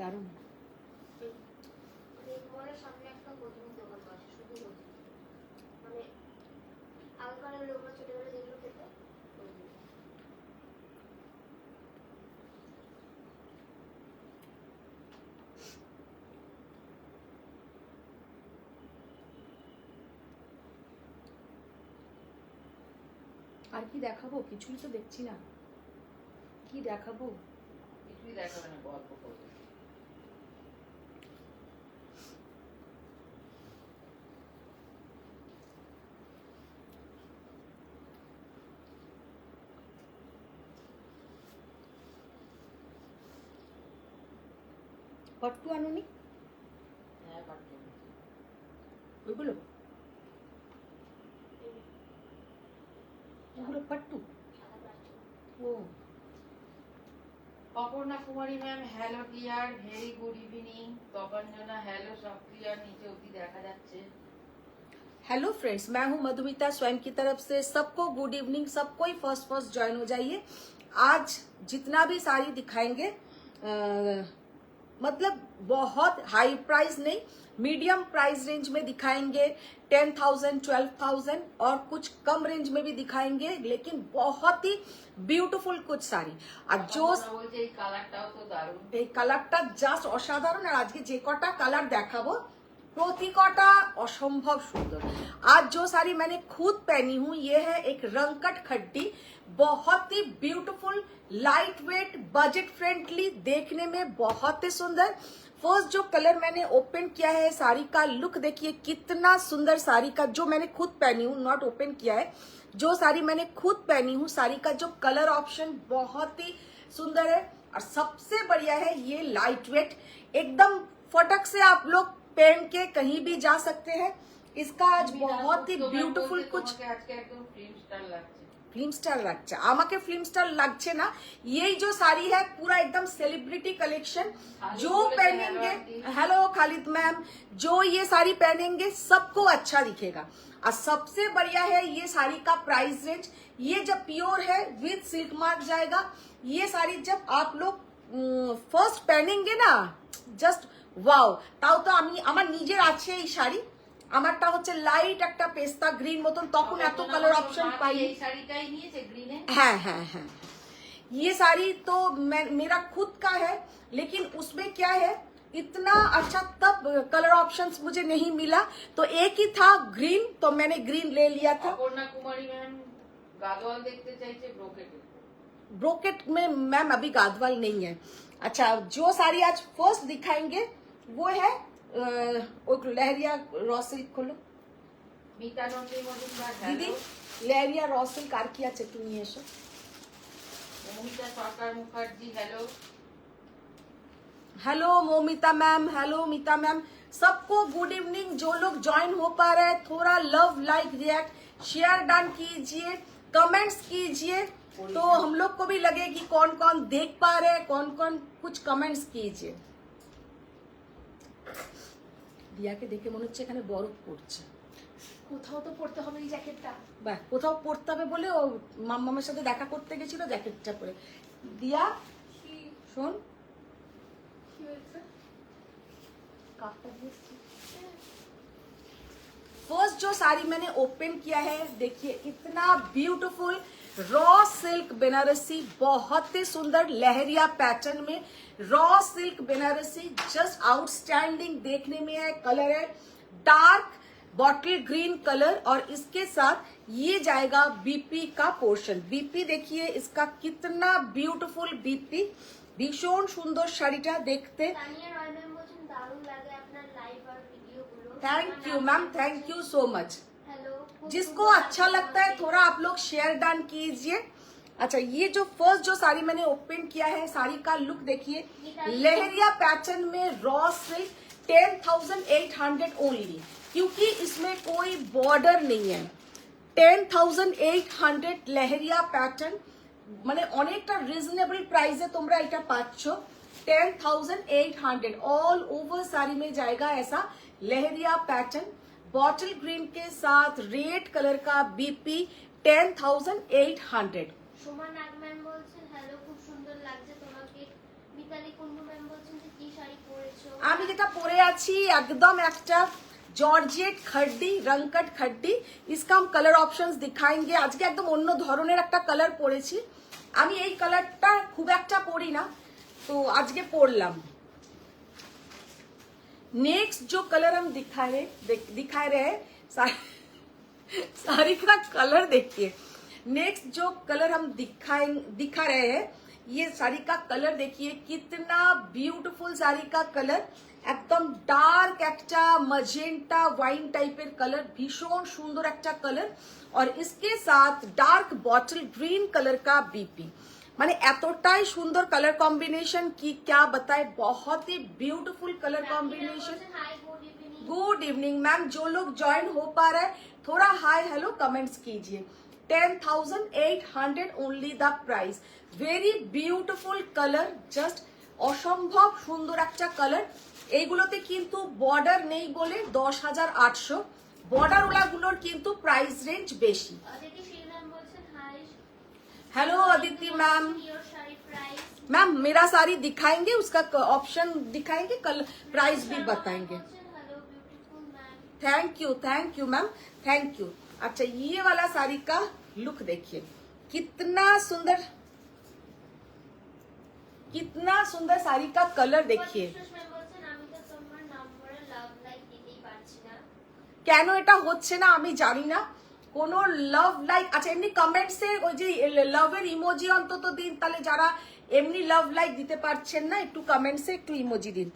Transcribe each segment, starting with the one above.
দারুণ। মলের সামনে একটা গজনি দোকান আছে, শুধু গজনি, মানে আগেকার লোকরা ছোটবেলা যেগুলো খেত গজনি। আর কি দেখাবো? কিছুই তো দেখছি না, কি দেখাবো? কিছুই দেখাবে না, গল্প করবে। পট্টু আনুনি? হ্যাঁ, পারতো। ওইগুলো ওগুলো পট্টু? ও Aparna Kumari ma'am, hello dear, very good evening. Tapanjana, hello, সব ক্লিয়ার, নিচে অবধি দেখা যাচ্ছে। हेलो फ्रेंड्स, मैं हूं मधुमिता, स्वयं की तरफ से सबको गुड इवनिंग। सबको ही फर्स्ट ज्वाइन हो जाइए। आज जितना भी साड़ी दिखाएंगे मतलब बहुत हाई प्राइस नहीं, मीडियम प्राइस रेंज में दिखाएंगे। 10,000, 12,000 और कुछ कम रेंज में भी दिखाएंगे, लेकिन बहुत ही ब्यूटीफुल कुछ साड़ी। আর জোস বলছে এই কালারটাও তো দারুণ। এই কালারটা জাস্ট অসাধারণ। আর আজকে যে কটা কালার দেখাবো প্রতিকটা असंभव सुंदर। आज जो साड़ी मैंने खुद पहनी हूँ ये है एक रंगकट खड्डी, बहुत ही beautiful, light weight, budget friendly, देखने में बहुत ही सुंदर। फर्स्ट जो कलर मैंने ओपन किया है, साड़ी का लुक देखिए कितना सुंदर। साड़ी का जो मैंने खुद पहनी हूँ, नॉट ओपन किया है, जो साड़ी मैंने खुद पहनी हूँ, साड़ी का जो कलर ऑप्शन बहुत ही सुंदर है। और सबसे बढ़िया है ये लाइट वेट, एकदम फटक से आप लोग पहन के कहीं भी जा सकते हैं। इसका आज बहुत ही ब्यूटीफुल कुछ আজকে একদম ফিল্ম স্টার লাগছে। फिल्म स्टार লাগছে আমাকে, फिल्म स्टार লাগছে ना। यही जो साड़ी है पूरा एकदम सेलिब्रिटी कलेक्शन। जो पहनेंगे, हेलो खालिद मैम, जो ये साड़ी पहनेंगे सबको अच्छा दिखेगा। और सबसे बढ़िया है ये साड़ी का प्राइस रेंज। ये जब प्योर है विद सिल्क मार्क जाएगा। ये साड़ी जब आप लोग ফার্স্ট पहनेंगे ना, জাস্ট ওয়াও। তাও তো আমি আমার নিজের আছে এই শাড়ি, আমারটা হচ্ছে লাইট একটা পেস্তা গ্রিন মতন, তখন এত কালার অপশন পাই। এই শাড়িটাই নিয়েছে গ্রিনে। हाँ हाँ हाँ, ये साड़ी तो मेरा खुद का है, लेकिन उसमें क्या है इतना अच्छा तब कलर ऑप्शंस मुझे नहीं मिला, तो एक ही था ग्रीन, तो मैंने ग्रीन ले लिया था। অপর্ণা কুমারী ম্যাম গাদওয়াল দেখতে চাইছে ব্রোকেটে। ब्रोकेट में मैम अभी गादवाल नहीं है। अच्छा, जो साड़ी आज फर्स्ट दिखाएंगे वो है लहरिया रॉ सिल्क। खोलो মিতা নন্দী মজুমদার, दीदी, হ্যালো। लहरिया रॉ सिल्क আর কি আছে একটু নিয়ে এসো। Moumita Sarkar Mukherjee, hello. Hello Moumita ma'am, hello Mita ma'am, सबको गुड इवनिंग। जो लोग ज्वाइन हो पा रहे हैं थोड़ा love, like, react, share done कीजिए, कमेंट्स कीजिए, तो हम लोग को भी लगे कि कौन कौन देख पा रहे हैं, कौन कौन कुछ कमेंट्स कीजिए। দিয়াকে দেখে মনে হচ্ছে এখানে বরফ পড়ছে। কোথাও তো পড়তে হবে এই জ্যাকেটটা। বাহ, কোথাও পড়তে হবে বলে ও মাম্মামের সাথে দেখা করতে গেছিল জ্যাকেটটা পরে। দিয়া শোন, কি হয়েছে? কাপটা দিয়েছি। फर्स्ट जो साड़ी मैंने ओपन किया है देखिए इतना ब्यूटीफुल रॉ सिल्क बनारसी, बहुत ही सुंदर लहरिया पैटर्न में raw silk Banarasi, just outstanding देखने में है। कलर है डार्क बॉटल ग्रीन कलर, और इसके साथ ये जाएगा बीपी का पोर्शन। बीपी देखिए इसका कितना ब्यूटीफुल बीपी, भीषण सुंदर শাড়িটা দেখতে। তানিয়া রয় ম্যাম বলছেন দারুণ লাগে আপনার লাইভ আর ভিডিওগুলো। Thank you ma'am, thank you so much. Hello. जिसको अच्छा लगता है थोड़ा आप लोग शेयर डन कीजिए। अच्छा, ये जो फर्स्ट जो साड़ी मैंने ओपन किया है, साड़ी का लुक देखिए, लहरिया पैटर्न में रॉ सिल्क, 10,800 ओनली, क्योंकि इसमें कोई बॉर्डर नहीं है। 10,800 लहरिया पैटर्न, মানে অনেকটা রিজনেবল প্রাইসে তোমরা এটা পাচ্ছ। 10,800 ऑल ओवर साड़ी में जाएगा ऐसा लहरिया पैटर्न, बॉटल ग्रीन के साथ रेड कलर का बीपी, 10,800। সোমা নাগ ম্যাম বলছেন হ্যালো, খুব সুন্দর লাগছে তোমাকে। মিতালি কুন্ডু ম্যাম বলছেন যে কি শাড়ি পরেছো? আমি যেটা পরে আছি একদম একটা জর্জেট খাড্ডি, রংকট খাড্ডি। इसका हम कलर ऑप्शंस दिखाएंगे। আজকে একদম অন্য ধরনের একটা কালার পরেছি। আমি এই কালারটা খুব একটা পরি না, তো আজকে পরলাম। नेक्स्ट जो कलर हम दिखा रहे हैं साड़ी का कलर देखिए। नेक्स्ट जो कलर हम दिखा रहे हैं, ये साड़ी का कलर देखिए कितना ब्यूटीफुल साड़ी का कलर। एकदम डार्क একটা मजेंटा वाइन टाइपेर कलर, भीषण सुंदर একটা कलर और इसके साथ डार्क बॉटल ग्रीन कलर का बीपी। माने एतटाई सुंदर कलर कॉम्बिनेशन की क्या बताए, बहुत ही beautiful colour combination. Hi good evening. Good evening ma'am. जो लोग ज्वाइन हो पा रहे हैं थोड़ा हाय हेलो कमेंट्स कीजिए। 10,800 only the price. Very beautiful colour, just অসম্ভব সুন্দর একটা কালার। এইগুলোতে কিন্তু বর্ডার নেই বলে 10,800, বর্ডার ওলাগুলোর কিন্তু প্রাইস রেঞ্জ বেশি। অদিতি শ্রী ম্যাম বলছেন hi. Hello Aditi ma'am. Your sari price? Ma'am मेरा साड़ी दिखाएंगे, उसका ऑप्शन दिखाएंगे, कल प्राइस भी बताएंगे। Hello beautiful ma'am. Thank you ma'am, thank you. अच्छा ये वाला साड़ी का लुक देखिए कितना सुंदर, कितना सुंदर साड़ी का कलर देखिए। ম্যাম বলছেন আমি তো তোমার নম্বরে লাভ লাইক দিতেই পারছি না। কেন এটা হচ্ছে না আমি জানি না, কোনো লাভ লাইক। আচ্ছা এমনি কমেন্টসে ওই যে লাভের ইমোজি অন্তত দিন, তাহলে যারা এমনি লাভ লাইক দিতে পারছেন না একটু কমেন্টসে একটু ইমোজি दिन।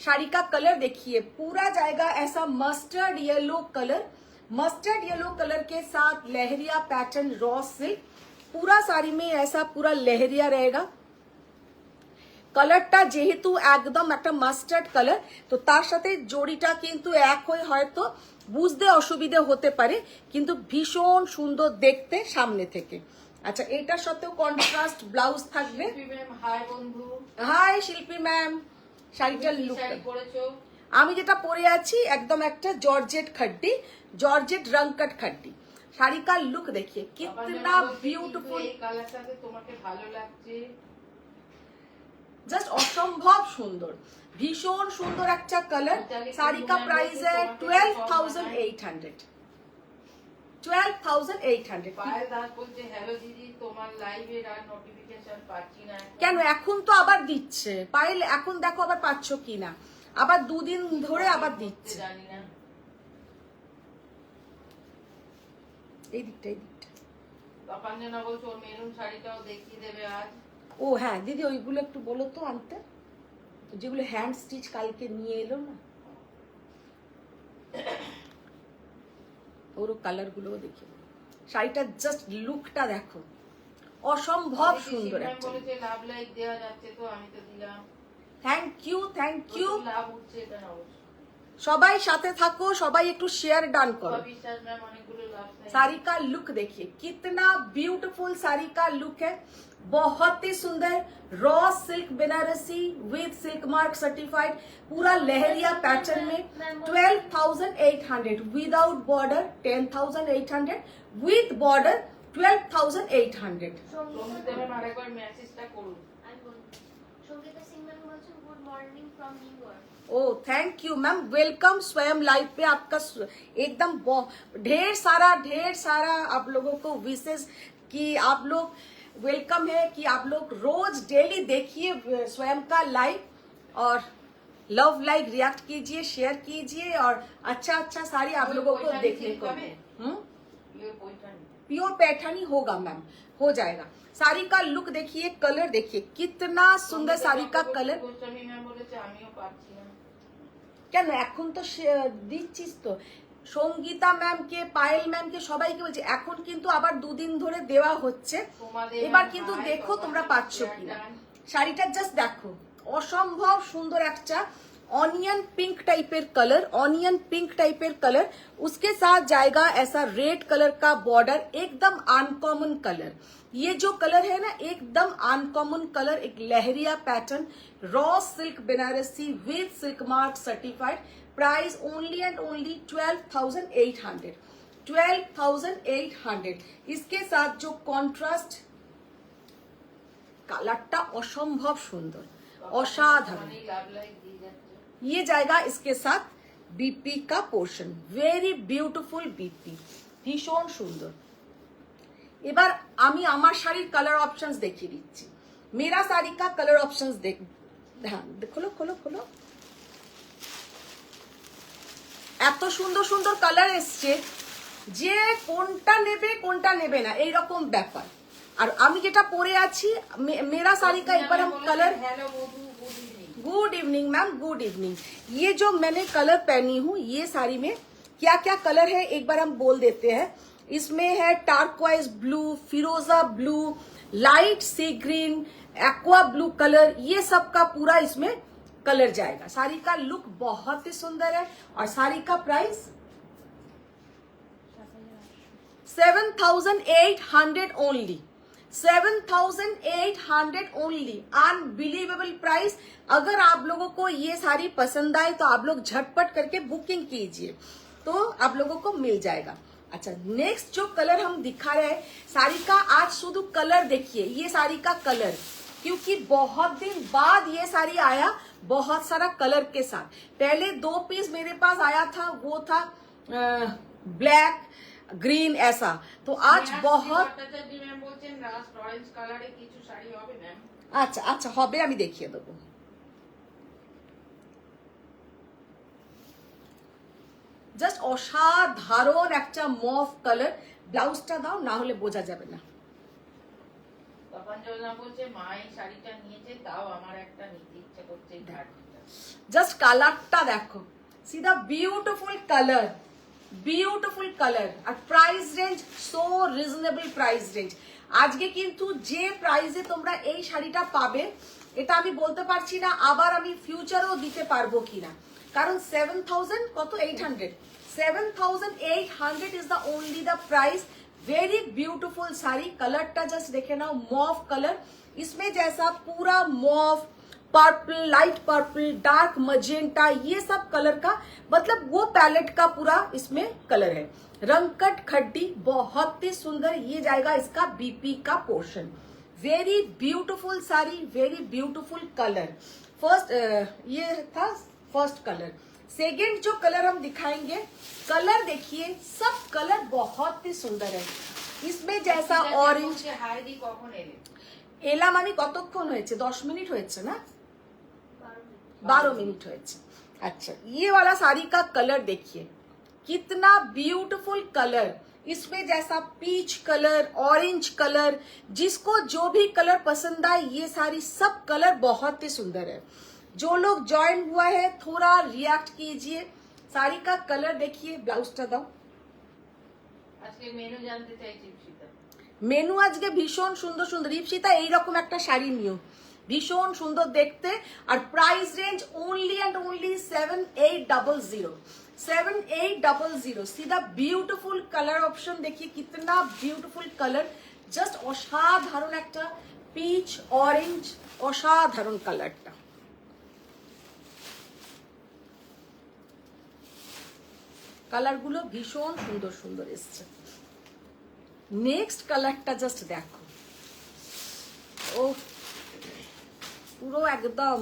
साड़ी का कलर देखिए पूरा जाएगा ऐसा mustard yellow colour, mustard yellow colour के साथ लहरिया पैटर्न रॉ सिल्क। पूरा साड़ी में ऐसा पूरा लहरिया रहेगा। কালারটা যেহেতু একদম একটা মাস্টার্ড কালার, তো তার সাথে জড়িটা কিন্তু এক হয়ে হয়তো বুঝতে অসুবিধা হতে পারে, কিন্তু ভীষণ সুন্দর দেখতে সামনে থেকে। আচ্ছা এটার সাথেও কন্ট্রাস্ট ব্লাউজ থাকবে। হাই বন্ধু। হাই শিল্পী ম্যাম। শাড়িটার কি লুক শাড়ি পরেছো? আমি যেটা পরে আছি একদম একটা জর্জেট खड्डी, জর্জেট রংকট खड्डी। শাড়ি का लुक देखिए कितना ब्यूटीफुल, এই কালারটাতে তোমাকে ভালো লাগছে। জাস্ট অসম্ভব সুন্দর, ভীষণ সুন্দর একটা কালার। শাড়ি का प्राइस है 12,800। 12,800। পায়েল দাস বলছে হ্যালো দিদি, তোমার লাইভের আর নোটিফিকেশন পাচ্ছি না। কেন এখন তো আবার দিচ্ছে পায়েল, এখন দেখো আবার পাচ্ছ কিনা, আবার দুদিন ধরে আবার দিচ্ছে। জানি না। এই দিকটা এই দিকটা। তপাঞ্জনা বলছে ওর মেরুন শাড়িটাও দেখিয়ে দেবে আজ। ও হ্যাঁ দিদি ওইগুলো একটু বলো তো আনতে, যেগুলো হ্যান্ড স্টিচ কালকে নিয়ে এলো না, ওর কালার গুলো দেখি। শাড়িটার জাস্ট লুকটা দেখো, অসম্ভব সুন্দর একটা। বলেছে লাভ লাইক দেওয়া যাচ্ছে, তো আমি তো দিলাম। Thank you, thank you. লাভ উঠছে এটা না অবশ্য। সবাই সাথে থাকো, সবাই একটু শেয়ার ডান করো। বিশ্বাস ম্যাম অনেকগুলো লাভ। साड़ी का लुक देखिए कितना ब्यूटीफुल साड़ी का लुक है, बहुत ही सुंदर raw silk Banarasi with silk mark certified, पूरा लहरिया पैटर्न में 12,800 without border 10,800 with border 12,800। Sangeeta ma'am আরেকবার মেসেজটা করুন। সঙ্গীতা সিং ম্যাম বলছেন good morning from New York. Oh thank you ma'am, welcome Swayam live पे आपका एकदम ढेर सारा आप लोगों को विशेष कि आप लोग वेलकम है कि आप लोग रोज डेली देखिए स्वयं का लाइव और लव लाइक रिएक्ट कीजिए, शेयर कीजिए और अच्छा अच्छा साड़ी आप लोगों को देखने को मिले। प्योर पैठानी होगा मैम, हो जाएगा। साड़ी का लुक देखिए, कलर देखिए कितना सुंदर साड़ी का कलर। গোস্বামী ম্যাম বলেছে আমিও পাচ্ছি না। কেন এখন তো দিচ্ছিস তো, সঙ্গীতা ম্যামকে পায়েল ম্যামকে সবাইকে বলছি এখন কিন্তু আবার দুদিন ধরে দেওয়া হচ্ছে, এবার কিন্তু দেখো তোমরা পাচ্ছ কিনা। শাড়িটা জাস্ট দেখো, অসম্ভব সুন্দর একটা ऑनियन पिंक टाइपेर कलर, ऑनियन पिंक टाइपेर कलर, उसके साथ जाएगा ऐसा रेड कलर का बॉर्डर, एकदम अनकॉमन कलर। ये जो कलर है ना एकदम अनकॉमन कलर, एक लहरिया pattern, raw silk Banarasi with silk mark certified. Price only and only 12,800। 12,800। इसके साथ जो कॉन्ट्रास्ट কালারটা অসম্ভব সুন্দর, असाधारण। লাভ লাইক দিয়ে যাচ্ছে। ये जाएगा इसके साथ बीपी का पोर्शन, वेरी ब्यूटीफुल बीपी, ভীষণ সুন্দর। এবার আমি আমার শাড়ির কালার অপশনস দেখিয়ে দিচ্ছি। মেরা শাড়ি কা কালার অপশনস দেখ, হ্যাঁ খোলো খোলো খোলো। এত সুন্দর সুন্দর কালার এসছে যে কোনটা নেবে না এইরকম ব্যাপার। আর আমি যেটা পরে আছি মেরা শাড়ি का एक बार हम कलर, হ্যালো বধু, good evening. Good evening ma'am, good evening. ये जो मैंने कलर पहनी हूँ ये साड़ी में क्या क्या कलर है एक बार हम बोल देते हैं। इसमें है टार्क्वाइज ब्लू, फिरोजा ब्लू, लाइट सी ग्रीन, एक्वा ब्लू कलर, ये सब का पूरा इसमें कलर जाएगा। साड़ी का लुक बहुत ही सुंदर है और साड़ी का price 7,800 only, 7,800 only, unbelievable price. अगर आप लोगों को ये साड़ी पसंद आए तो आप लोग झटपट करके बुकिंग कीजिए तो आप लोगों को मिल जाएगा। अच्छा, नेक्स्ट जो कलर हम दिखा रहे हैं साड़ी का, आज शुद्ध कलर देखिए, ये साड़ी का कलर, क्योंकि बहुत दिन बाद ये साड़ी आया बहुत सारा कलर के साथ। पहले 2 पीस मेरे पास आया था, वो था ब्लैक ग्रीन ऐसा, तो आज बहुत ভট্টাচার্য ম্যাম বলছেন লাস্ট অরেঞ্জ কালারে কিছু শাড়ি হবে ম্যাম। আচ্ছা আচ্ছা হবে, আমি দেখিয়ে দেবো। জাস্ট অসাধারণ একটা মফ কালার। ব্লাউজটা দাও, না হলে বোঝা যাবে না। তপনজনা বলছে মা এই শাড়িটা নিয়েছে, তাও আমার একটা নিতে ইচ্ছে করছে এই শাড়িটা। জাস্ট কালারটা দেখো, see the beautiful colour, beautiful colour. আর price range so reasonable price range. আজকে কিন্তু যে প্রাইসে তোমরা এই শাড়িটা পাবে এটা আমি বলতে পারছি না আবার আমি ফিউচারেও দিতে পারবো কিনা, কারণ 7,000 কত 800, 7,800 is the only the price. Very beautiful sari. कलरটা জাস্ট দেখে নাও, মফ कलर, इसमें जैसा पूरा mauve, purple, light purple, dark magenta, ये सब कलर का मतलब वो पैलेट का पूरा इसमें कलर है। रंगकट खड्डी बहुत ही सुंदर, ये जाएगा इसका बीपी का portion. Very beautiful sari, very beautiful colour. First ये था फर्स्ट कलर। सेकेंड जो कलर हम दिखाएंगे, कलर देखिए, सब कलर बहुत ही सुंदर है। इसमें जैसा ऑरेंज, হাই দি কখন এলে? এলাম আমি কতক্ষণ হয়েছে, 10 মিনিট হয়েছে না, 12 मिनट হয়েছে। अच्छा, ये वाला साड़ी का कलर देखिए, कितना ब्यूटीफुल कलर। इसमें जैसा पीच कलर, ऑरेंज कलर, जिसको जो भी कलर पसंद आए, ये सारी सब कलर बहुत ही सुंदर है। जो लोग ज्वाइन हुआ है थोड़ा रिएक्ट कीजिए। साड़ी का कलर देखिए, ब्लाउजটা দাও। আজকে মেনু জানতে চাইছি ঈপ্সিতা। মেনু আজকে ভীষণ সুন্দর সুন্দর। ঈপ্সিতা এইরকম একটা শাড়ি নিও, ভীষণ সুন্দর দেখতে। আর price range only and only 7,800, 7,800। सीधा ब्यूटीफुल कलर ऑप्शन देखिए, कितना ब्यूटीफुल कलर, জাস্ট অসাধারণ একটা পিচ অরেঞ্জ, অসাধারণ কালারটা। কালারগুলো ভীষণ সুন্দর সুন্দর এসছে। নেক্সট কালারটা জাস্ট দেখো, ও পুরো একদম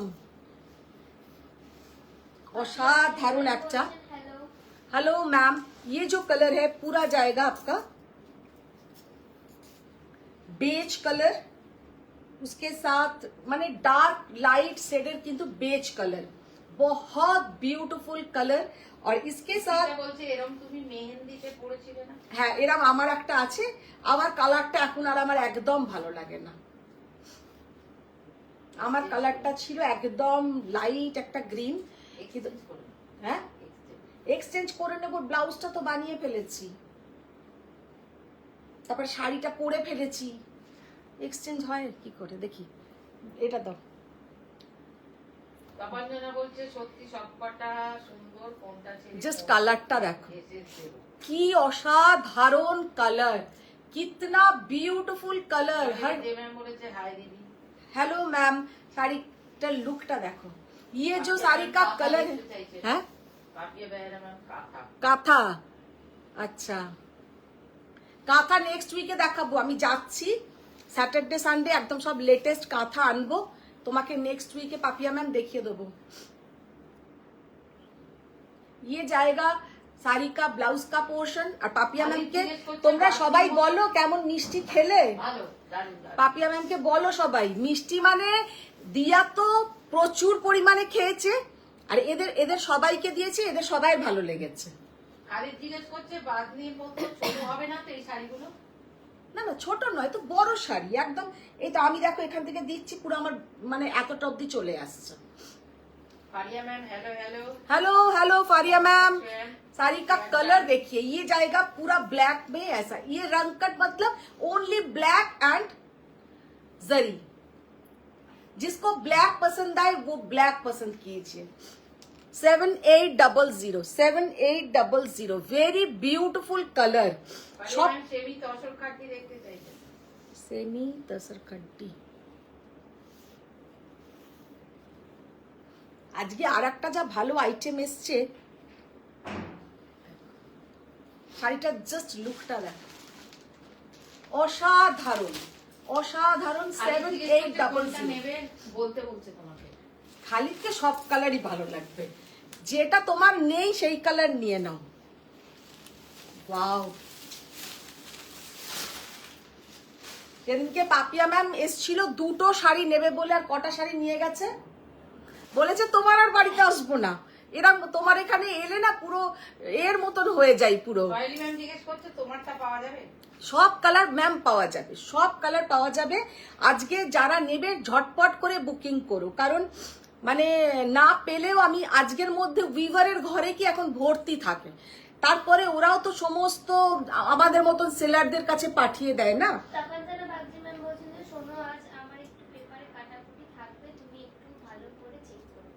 অসাধারণ একটা। हेलो हेलो मैम, ये जो कलर है पूरा जाएगा आपका बेज कलर, उसके साथ माने डार्क लाइट शेडेड किंतु बेज कलर, बहुत ब्यूटीफुल कलर। और इसके साथ ঈপ্সিতা বলছে এরকম তুমি মেহেন্দিতে পড়েছিলে না? হ্যাঁ এরম আমার একটা আছে, আমার কালারটা এখন আর আমার একদম ভালো লাগে না। আমার কালারটা ছিল একদম লাইট একটা গ্রিন, কিন্তু এক্সচেঞ্জ করো। হ্যাঁ এক্সচেঞ্জ। এক্সচেঞ্জ করে নেব। ব্লাউজটা তো বানিয়ে ফেলেছি, তারপরে শাড়িটা পরে ফেলেছি, এক্সচেঞ্জ হয় কি করে দেখি। এটা দাও। তপনজনা বলছে সত্যি সবকটা সুন্দর, কোনটা ছেড়ে জাস্ট কোনটা কালারটা দেখো, এসে দেবো। কি অসাধারণ কালার, कितना ब्यूटीफुल कलर। हर যে ম্যাম বলেছে হাই দিদি। हेलो मैम, শাড়িটার লুকটা দেখো, ये जो साड़ी का कलर है, হ্যাঁ কাপিয়া বেহরা ম্যাম কাঁথা। কাঁথা। আচ্ছা, কাঁথা নেক্সট উইকে দেখাবো। আমি যাচ্ছি স্যাটারডে সানডে, একদম সব লেটেস্ট কাঁথা আনবো, তোমাকে नेक्स्ट वीके पापिया मैम দেখিয়ে দেবো। ये जाएगा साड़ी का ब्लाउज का पोर्शन और पापिया मैम के তোমরা সবাই বলো কেমন মিষ্টি খেলে। ভালো, দারুণ দারুণ। পাপিয়া ম্যামকে বলো সবাই মিষ্টি মানে দিয়া তো প্রচুর পরিমাণে খেয়েছে আর এদের এদের সবাইকে দিয়েছে, এদের সবাই ভালো লেগেছে। খালিদ জিজ্ঞেস করছে বাঁধনির মতো ছোট হবে না তো এই শাড়িগুলো? না না ছোট নয় তো, বড় শাড়ি একদম। এই তো আমি দেখো এখান থেকে দিচ্ছি পুরো আমার মানে এতটা অব্দি চলে আসছে। Faria ma'am hello hello hello hello Faria ma'am, sari का कलर देखिए, ये जाएगा पूरा ब्लैक में ऐसा, ये रंग कट मतलब ओनली ब्लैक एंड जरी। जिसको ब्लैक पसंद आए वो ब्लैक पसंद कीजिए। 7800 7800 very beautiful colour. Faria ma'am semi tussar খাটি দেখতে চাইছে। सेमी तसर खड्डी। আজকে আর একটা যা ভালো আইটেম এসছে, শাড়িটার জাস্ট লুকটা দেখো, অসাধারণ অসাধারণ। খালিদ জিজ্ঞেস করছে কোনটা 7800 নেবে বলতে বলছে তোমাকে। খালিদকে সব কালারই ভালো লাগবে, যেটা তোমার নেই সেই কালার নিয়ে নাও। ওয়াও, সেদিনকে পাপিয়া ম্যাম এসছিল দুটো শাড়ি নেবে বলে, আর কটা শাড়ি নিয়ে গেছে, বলেছে তোমার আর বাড়িতে আসবো না, এরকম তোমার এখানে এলে না পুরো এর মতন হয়ে যায় পুরো। রয়্যালি ম্যাম জিজ্ঞেস করছে তোমারটা পাওয়া যাবে? সব কালার ম্যাম পাওয়া যাবে, সব কালার পাওয়া যাবে। আজকে যারা নেবে ঝটপট করে বুকিং করো, কারণ মানে না পেলেও আমি আজকের মধ্যে উইভারের ঘরে কি এখন ভর্তি থাকে, তারপরে ওরাও তো সমস্ত আমাদের মতন সেলারদের কাছে পাঠিয়ে দেয় না। তাপমাত্রা বাগজি ম্যাম বলছেন যে শোনো আজ আমার একটু পেপারে কাটাকুটি থাকবে, তুমি একটু ভালো করে চেক করো।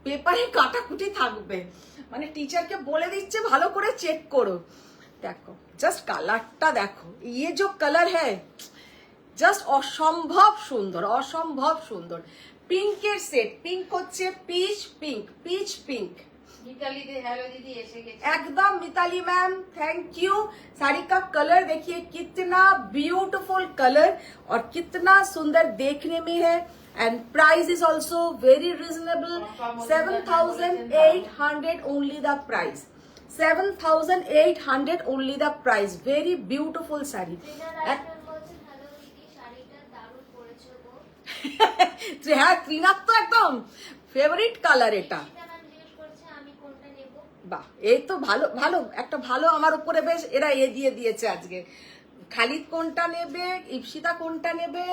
পেপারে কাটাকুটি থাকবে মানে টিচারকে বলে দিচ্ছে ভালো করে চেক করো। দেখো জাস্ট কালারটা দেখো, ইয়ে যে কালার হ্যাঁ জাস্ট অসম্ভব সুন্দর, অসম্ভব সুন্দর। পিঙ্কের সেট, পিঙ্ক হচ্ছে peach pink, peach pink. Mitali De hello दीदी এসে গেছে। एकदम Mitali ma'am thank you. Sari का कलर देखिए कितना ब्यूटीफुल कलर और कितना सुंदर देखने में है, and price is also very reasonable. 7800 only the price, 7800 only the price. Very beautiful sari. Rina Raj ma'am বলছেন হ্যালো দিদি, শাড়িটা দারুণ পরেছো গো। হ্যাঁ ত্রিনাথ তো একদম ফেভারিট কালার এটা। রিনা ম্যাম জিজ্ঞেস করছে আমি কোনটা নেব। বাহ, এই তো ভালো ভালো একটা ভালো আমার উপরে বেশ এরা এ দিয়ে দিয়েছে আজকে। খালিদ কোনটা নেবে, ইপসিতা কোনটা নেবে,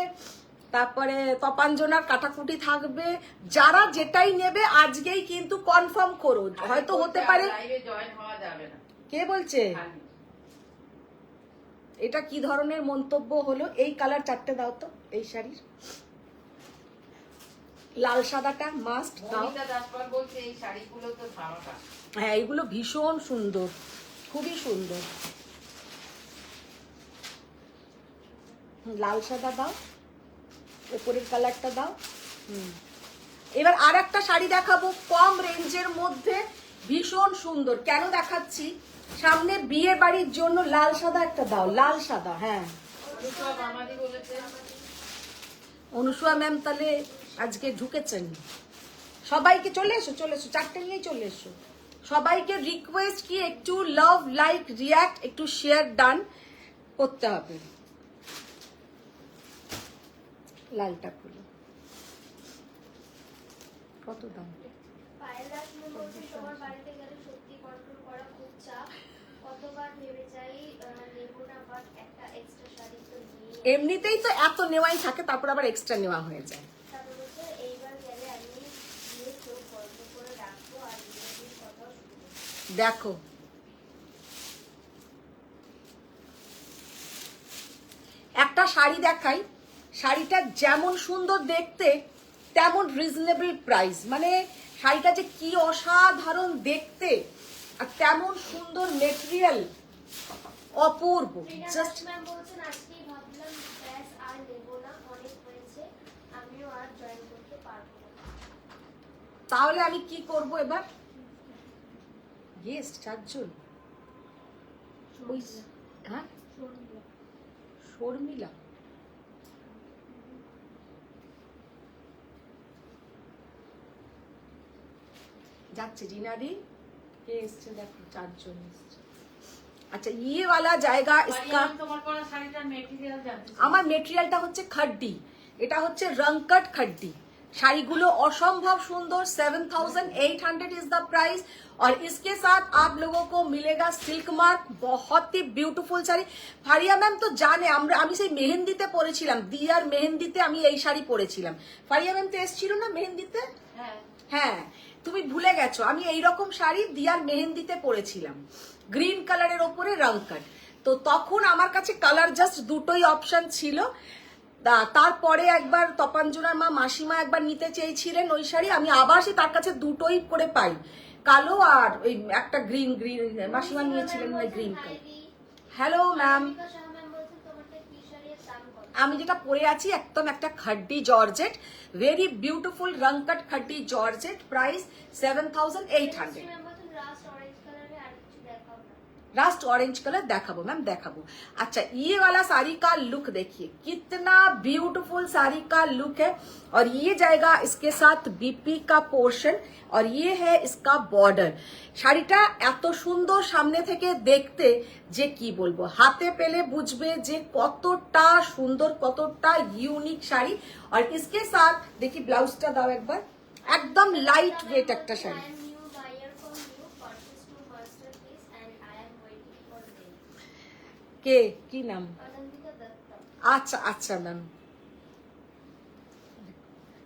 তারপরে তপাঞ্জনার কাটাকুটি থাকবে। যারা যেটাই নেবে আজকেই কিন্তু কনফার্ম করো, হয়তো হতে পারে। লাইভে জয়েন হওয়া যাবে না। কে বলছে খালিদ। এটা কি ধরনের মন্তব্য হলো? এই কালার চারটে দাও তো, এই শাড়ির লাল সাদাটা মাস্ট দাও। মমিতা দাসপাল বলছে এই শাড়িগুলো তো ধামাকা। হ্যাঁ এগুলো ভীষণ সুন্দর, খুবই সুন্দর। লাল সাদা দাও, উপরের কালারটা দাও। এবার আর একটা শাড়ি দেখাবো কম রেঞ্জের মধ্যে, ভীষণ সুন্দর। কেন দেখাচ্ছি, সামনে বিয়ে বাড়ির জন্য লাল সাদা একটা দাও, লাল সাদা। হ্যাঁ অনুষ্কা মামাদি বলেছে অনুসুয়া ম্যাম তাহলে আজকে ঢুকেছেন। সবাইকে চলে এসো, চলে এসো, চারটে নিয়েই চলে এসো। সবাইকে রিকোয়েস্ট কি একটু লাভ লাইক রিয়াক্ট একটু শেয়ার ডান করতে হবে। লালটা খুলো, কত দাম? পায়েল দাস ম্যাম বলছেন তোমার বাড়িতে গেলে সত্যি কন্ট্রোল করা খুব চাপ, কতবার ভেবে চাই নেব না, বাট একটা এক্সট্রা শাড়ি তো নিয়ে। এমনিতেই তো এত নেওয়াই থাকে, তারপর আবার এক্সট্রা নেওয়া হয়ে যায়। তারপর বলছে এইবার গেলে আমি গিয়ে চোখ বন্ধ করে রাখবো আর নিজের কথাও শুনবো। দেখো একটা শাড়ি দেখাই, শাড়িটা যেমন সুন্দর দেখতে তেমন রিজনেবল প্রাইস। মানে শাড়িটা যে কি অসাধারণ দেখতে আর তেমন সুন্দর মেটেরিয়াল, অপূর্ব। রিনা জাস্ট দাস ম্যাম বলছেন আজকেই ভাবলাম ব্যাস আর নেব না, অনেক হয়েছে, আমিও আর জয়েন করতে পারবো না। তাহলে আমি কি করব এবার? গেস্ট চারজন, ওই হ্যাঁ শর্মিলা যাচ্ছে জিনাদি কে এসছে দেখো, 4 জন এসছে। আচ্ছা ये वाला जाएगा इसका, তোমার পরা শাড়িটার মেটেরিয়াল জানতে চাই। আমার মেটেরিয়ালটা হচ্ছে খাড্ডি, এটা হচ্ছে রংকট খাড্ডি। শাড়িগুলো অসম্ভব সুন্দর, 7800 इज द प्राइस। और इसके साथ आप लोगों को मिलेगा सिल्क मार्क, बहुत ही ब्यूटीफुल শাড়ি। ফারিয়া ম্যাম তো জানে, আমি সেই মেহেন্দিতে পরেছিলাম, দিয়ার মেহেন্দিতে আমি এই শাড়ি পরেছিলাম। ফারিয়া ম্যাম তো এসেছিল না মেহেন্দিতে? হ্যাঁ হ্যাঁ, তুমি ভুলে গেছো, আমি এইরকম শাড়ি দিয়ার মেহেন্দিতে পরেছিলাম, গ্রিন কালারের ওপরে রংকট। তো তখন আমার কাছে কালার জাস্ট দুটোই অপশন ছিল। তারপরে একবার তপাঞ্জনার মা মাসিমা একবার নিতে চেয়েছিলেন ওই শাড়ি, আমি আবার সে তার কাছে দুটোই করে পাই, কালো আর ওই একটা গ্রিন, মাসিমা নিয়েছিলেন গ্রিন কালার। হ্যালো ম্যাম, আমি যেটা পরে আছি একদম একটা খাড্ডি জর্জেট, ভেরি বিউটিফুল রংকট খাড্ডি georgette, price 7800। Rust orange colour देखाबो मैम, देखाबो। अच्छा ये वाला साड़ी का लुक देखिए, कितना ब्यूटीफुल साड़ी का लुक है। और ये जाएगा इसके साथ बीपी का पोर्शन, और ये है इसका बॉर्डर। শাড়িটা এত সুন্দর সামনে থেকে দেখতে যে কি বলবো, হাতে পেলে বুঝবে যে কতটা সুন্দর, কতটা ইউনিক শাড়ি। আর इसके साथ দেখি ব্লাউজটা দাও একবার, একদম লাইট ওয়েট একটা শাড়ি। के की नाम? अच्छा अच्छा मैम,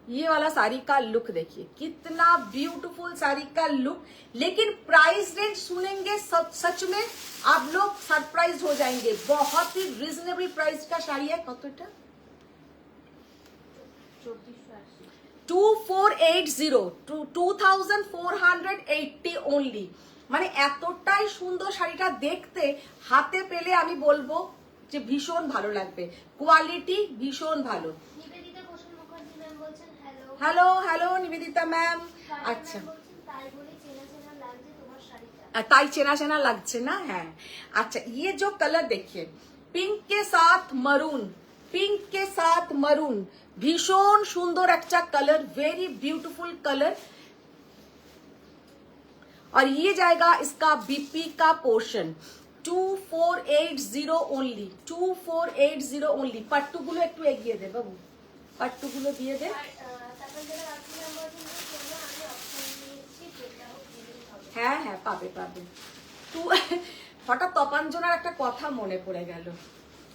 ये वाला साड़ी का लुक देखिए, कितना ब्यूटीफुल साड़ी का लुक। लेकिन प्राइस रेंज सुनेंगे सच में आप लोग सरप्राइज हो जाएंगे, बहुत ही रिजनेबल प्राइस का शाड़ी है। कतटा 2480 2480 ओनली। মানে এতটাই সুন্দর শাড়িটা দেখতে, হাতে পেলে আমি বলবো যে ভীষণ ভালো লাগবে, কোয়ালিটি ভীষণ ভালো। Hello hello Nivedita ma'am. আচ্ছা তাই চেনা চেনা লাগছে না? হ্যাঁ আচ্ছা, ये जो कलर देखिए, पिंक के साथ मरून, पिंक के साथ मरून, ভীষণ সুন্দর একটা কালার, ভেরি বিউটিফুल कलर। और ये जाएगा इसका बीपी का पोर्शन, 2480 ओनली, 2480 ओनली। पट्टुগুলো একটু এগিয়ে দে বাবু, पट्टुগুলো দিয়ে দে। হ্যাঁ হ্যাঁ পাবে পাবে। হঠাৎ তপাঞ্জনার একটা কথা মনে পড়ে গেল,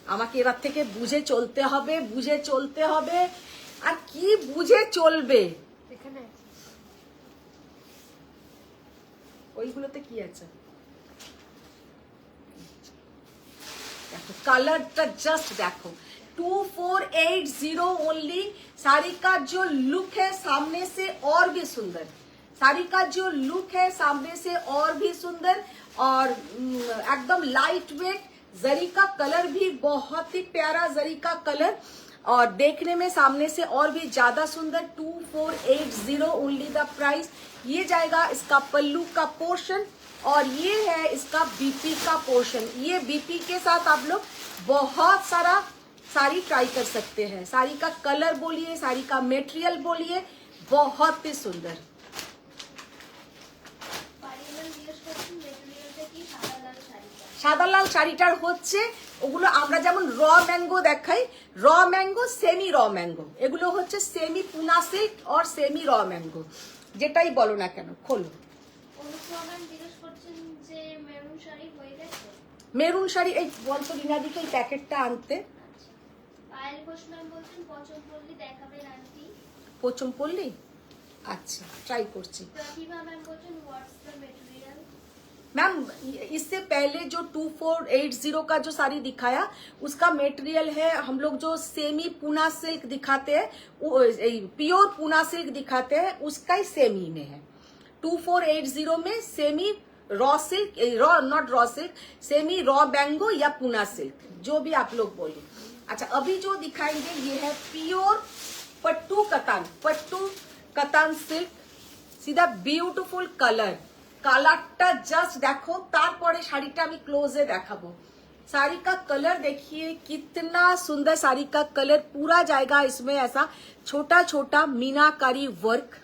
আমাকে এবার থেকে বুঝে চলতে হবে, বুঝে চলতে হবে। আর কি বুঝে চলবে? এখানে ওইগুলোতে কি আছে দেখো, কালারটা জাস্ট দেখো, 2480 ओनली। साड़ी का जो लुक है सामने से और भी सुंदर, साड़ी का जो लुक है सामने से और भी सुंदर, और एकदम लाइट वेट। जरी का कलर भी बहुत ही प्यारा जरी का कलर, और देखने में सामने से और भी ज्यादा सुंदर। 2480 ओनली द प्राइस। ये जाएगा इसका पल्लू का पोर्शन, और ये है इसका बीपी का पोर्शन। ये बीपी के साथ आप लोग बहुत सारा साड़ी ट्राई कर सकते हैं। साड़ी का कलर बोलिए, साड़ी का मटेरियल बोलिए, बहुत ही सुंदर। সাদা লাল শাড়িটার হচ্ছে ওগুলো আমরা যেমন র ম্যাঙ্গো দেখাই, র ম্যাঙ্গো, সেমি র ম্যাঙ্গো, এগুলো হচ্ছে সেমি পুনা সিল্ক আর সেমি র ম্যাঙ্গো, যেটাই বলো না কেন। খোলো। মেরুন শাড়ি এই বলতো রিনাদিকে এই প্যাকেটটা আনতে। পচমপল্লি, আচ্ছা ট্রাই করছি। मैम इससे पहले जो 2480 का जो साड़ी दिखाया उसका मटेरियल है, हम लोग जो सेमी पूना सिल्क दिखाते हैं, प्योर पूना सिल्क दिखाते हैं, उसका ही सेमी में है। 2480 में semi raw silk, raw not raw silk, semi raw बैंगो या पूना सिल्क, जो भी आप लोग बोले। अच्छा अभी जो दिखाएंगे ये है प्योर पट्टू कतान, पट्टू कतान सिल्क, सीधा ब्यूटीफुल कलर। কালারটা জাস্ট দেখো, তারপরে শাড়িটা আমি ক্লোজে দেখাবো। साड़ी का कलर देखिए, कितना सुंदर साड़ी का कलर, पूरा जाएगा इसमें ऐसा छोटा छोटा मीनाकारी वर्क।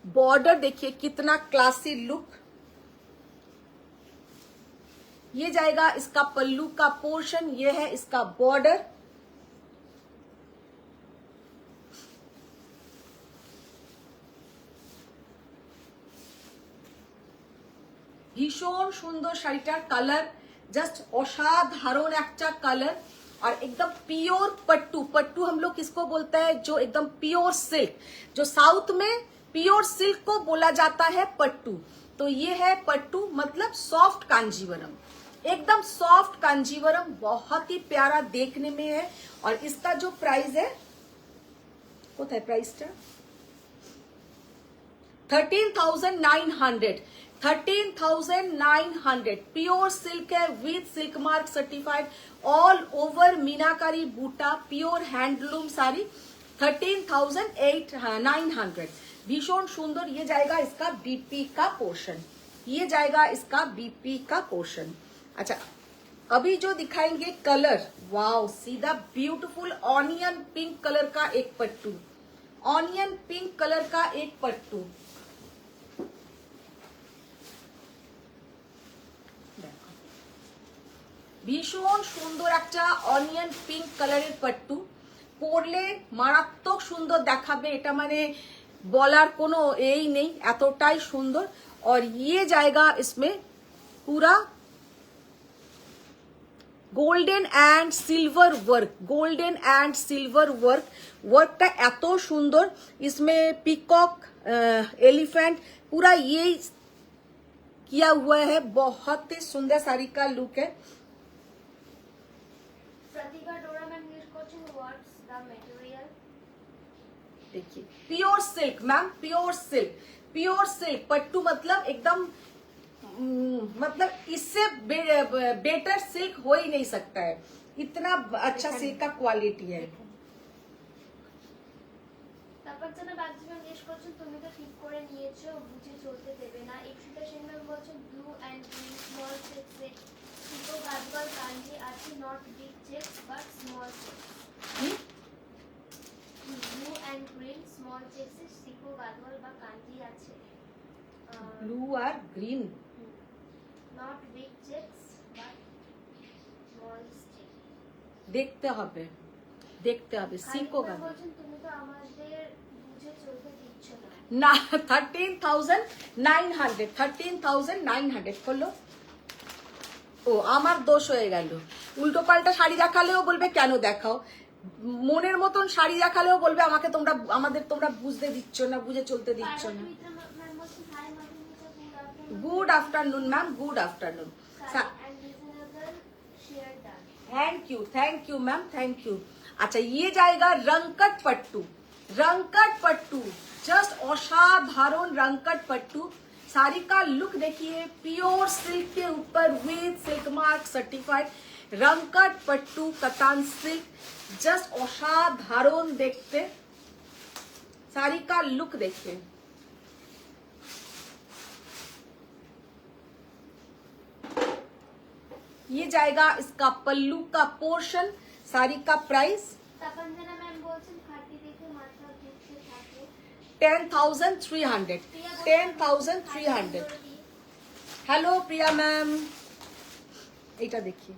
बॉर्डर देखिए कितना क्लासी लुक। ये जाएगा इसका पल्लू का पोर्शन, ये है इसका बॉर्डर। भीषण सुंदर শাড়িটার কালার, जस्ट असाधारण একটা কালার। और एकदम प्योर पट्टू, पट्टू हम लोग किसको बोलते हैं, जो एकदम प्योर सिल्क, जो साउथ में प्योर सिल्क को बोला जाता है पट्टू। तो ये है पट्टू, मतलब सॉफ्ट कांजीवरम, एकदम सॉफ्ट कांजीवरम, बहुत ही प्यारा देखने में है। और इसका जो प्राइस है, कोথায় प्राइसটা, 13,900, 13,900 प्योर सिल्क है with silk mark certified, all over meenakari buta, pure handloom sari, 13,900। भीषण सुंदर। ये जाएगा इसका बीपी का पोर्शन, ये जाएगा इसका बीपी का पोर्शन। अच्छा, अभी जो दिखाएंगे कलर, वाओ, सीधा ब्यूटीफुल ऑनियन पिंक कलर का एक पट्टू, ऑनियन पिंक कलर का एक पट्टू। ভীষণ সুন্দর একটা অনিয়ন পিঙ্ক কালারের পট্টু, পরলে মারাত্মক সুন্দর দেখাবে, এটা মানে বলার কোনো এই নেই, এতটাই সুন্দর। और ये जाएगा इसमें पूरा golden and silver work, golden and silver work, वर्कটা এত সুন্দর। इसमें पीकॉक एलिफेंट पूरा ये किया हुआ है, बहुत ही सुंदर साड़ी का लुक है। प्रतिभा डोरा मैम यूज करছেন व्हाट्स द मटेरियल। देखिए pure silk ma'am, pure silk, pure silk pattu, मतलब एकदम मतलब इससे बेटर सिल्क हो ही नहीं सकता है, इतना अच्छा सिल्क का क्वालिटी है। তারপর যেন বাগজি ম্যাম यूज করছেন তুমি তো ঠিক করে নিয়েছো, বুঝে চলতে দেবে না। ইপসিতা সেন ম্যাম বলছেন blue and green small checks, সিকো গাদওয়াল কাঞ্জি আছে, not big checks but small checks. Blue and green small checks সিকো গাদওয়াল বা কাঞ্জি আছে, ब्लू और green, not big checks but small checks. देखते হবে, देखते হবে, सीको का বলছেন তুমি তো আমাদের বুঝে চলতে দিচ্ছ না। না। 13,900, 13,900 করলো। ও আমার দোষ হয়ে গেল, উল্টো পাল্টা শাড়ি দেখালেও বলবে কেন দেখাও, মনের মতন শাড়ি দেখালেও বলবে আমাকে তোমরা, আমাদের তোমরা বুঝতে দিচ্ছ না, বুঝে চলতে দিচ্ছ না। Good afternoon ma'am, good afternoon. Thank you ma'am, thank you. अच्छा, ये जाएगा रंगकट पट्टू, रंगकट पट्टू, जस्ट असाधारण रंगकट पट्टू। साड़ी का लुक देखिए, प्योर सिल्क के ऊपर विद सिल्क मार्क सर्टिफाइड, रंगकट पट्टू कतान सिल्क, जस्ट असाधारण देखते। साड़ी का लुक देखिए, ये जाएगा इसका पल्लू का पोर्शन। साड़ी का प्राइस তপঞ্জনা ম্যাম বলছেন খাঁটি দেখে মাথা ঝুঁকতে থাকে। 10,300, 10,300। হ্যালো প্রিয়া ম্যাম, এটা দেখি।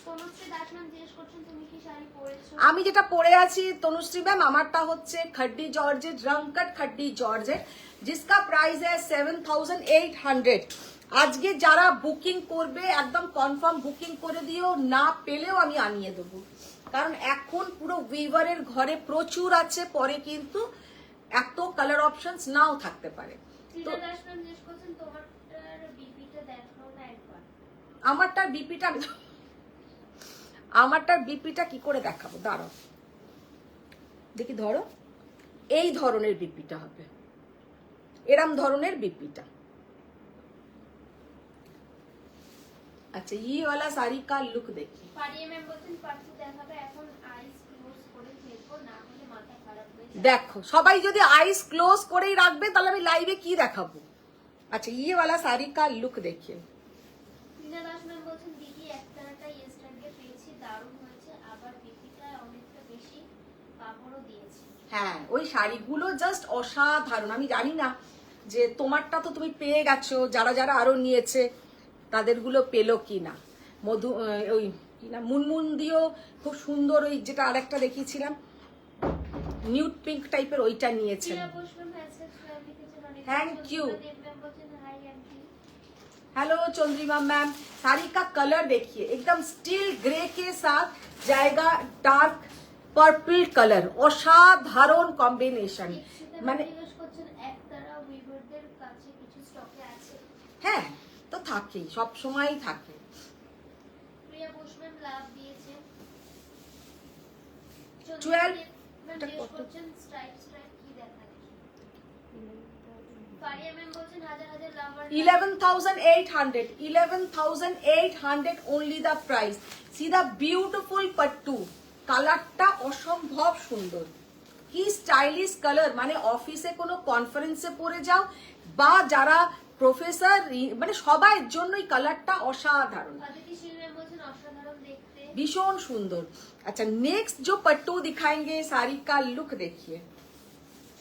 তনুশ্রী দাস ম্যাম জিজ্ঞেস করছেন তুমি কি শাড়ি পরেছো। আমি যেটা পরে আছি তনুশ্রী ম্যাম, আমারটা হচ্ছে खड्डी जॉर्जेट, रंगकट खड्डी जॉर्जेट, जिसका प्राइस है 7,800। আজকে যারা বুকিং করবে একদম কনফার্ম বুকিং করে দিও, না পেলেও আমি আনিয়ে দেবো, কারণ এখন পুরো উইভারের ঘরে প্রচুর আছে, পরে কিন্তু এত কালার অপশনস নাও থাকতে পারে। তো দাস ম্যাম জিজ্ঞেস করছেন তোমারটার বিপিটা দেখাও না একবার। আমারটার বিপিটা কি করে দেখাবো, দাঁড়াও দেখি, ধরো এই ধরনের বিপিটা হবে, এরম ধরনের বিপিটা। अच्छा, ये वाला साड़ी का लुक देखिए। পারিয়ে ম্যাম বলছেন পার্সু দেখাবে, এখন আইস ক্লোজ করে ফেলবো, না হলে মাথা খারাপ হয়ে যাবে। देखो সবাই যদি আইস ক্লোজ করেই রাখবে তাহলে আমি লাইভে কি দেখাবো। अच्छा, ये वाला साड़ी का लुक देखिए। লীনা দাস ম্যাম বলছেন দিদি একটাটা ইনস্ট্যান্টে পেয়েছি, দারুণ হয়েছে, আবার বিপিটা অনেকটা বেশি কাপড়ও দিয়েছে। হ্যাঁ, ওই শাড়িগুলো জাস্ট অসাধারণ। আমি জানি না যে তোমারটা তো তুমি পেয়ে গেছো, যারা যারা আরো নিয়েছে তাদেরগুলো পেলো কি না। মধু ওই কি না মুনমুন দিয়েও খুব সুন্দর, ওই যেটা আরেকটা দেখিয়েছিলাম নিউড পিঙ্ক টাইপের, ওইটা নিয়েছেন। প্রিয়া পুষ্পম মেসেজ লিখেছেন অনেক। Thank you. দেবনাম বলছেন hi aunty. Hello Chandrima ma'am, sari का कलर देखिए एकदम स्टील ग्रे के साथ जाएगा डार्क पर्पल कलर, অসাধারণ কম্বিনেশন। মানে জিজ্ঞেস করছেন একতারা উইভারদের কাছে কিছু স্টকে আছে। হ্যাঁ, তো থাকেই, সব সময়ই থাকে। প্রিয়া পুষ্পম লাভ দিয়েছে। 12 জিজ্ঞেস করছেন স্ট্রাইপ কি দেখা দেখি। ফারিয়া ম্যাম বলছেন হাজার হাজার লাভার। 11,800 only the price. See the beautiful pattu, কালারটা অসম্ভব সুন্দর, কি স্টাইলিশ কালার। মানে অফিসে কোনো কনফারেন্সে পরে যাও বা যারা প্রফেসর, মানে সবার জন্যই কালারটা অসাধারণ, আদিতি শীল ম্যাম বলছেন অসাধারণ দেখতে, ভীষণ সুন্দর। আচ্ছা, নেক্সট जो पट्टू दिखाएंगे साड़ी का लुक देखिए।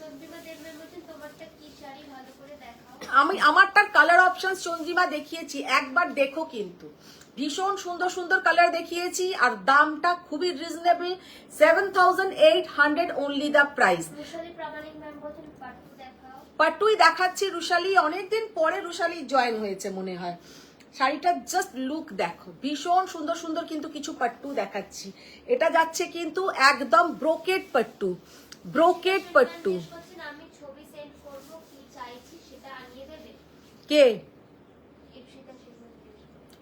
চন্দ্রিমা দেব ম্যাম বলছেন তোমারটা কি শাড়ি ভালো করে দেখাও। আমি আমারটার কালার অপশন চন্দ্রিমা দেখিয়েছি, একবার দেখো কিন্তু ভীষণ সুন্দর সুন্দর কালার দেখিয়েছি, আর দামটা খুবই reasonable. 7,800 only the price. Rushali Pramanik ma'am বলছেন পাট্টু দেখাও। পাট্টুই দেখাচ্ছি। রুশালী অনেকদিন পরে রুশালী জয়েন হয়েছে মনে হয়। শাড়িটার জাস্ট লুক দেখো, ভীষণ সুন্দর সুন্দর কিন্তু কিছু পাট্টু দেখাচ্ছি। এটা যাচ্ছে কিন্তু একদম ব্রোকেড পাট্টু, ব্রোকেড পাট্টু। জিজ্ঞেস করছেন আমি ছবি সেন্ড করব, কি চাইছি সেটা আনিয়ে দেবে। কে ইপসিতা শীল ম্যাম জিজ্ঞেস করছেন।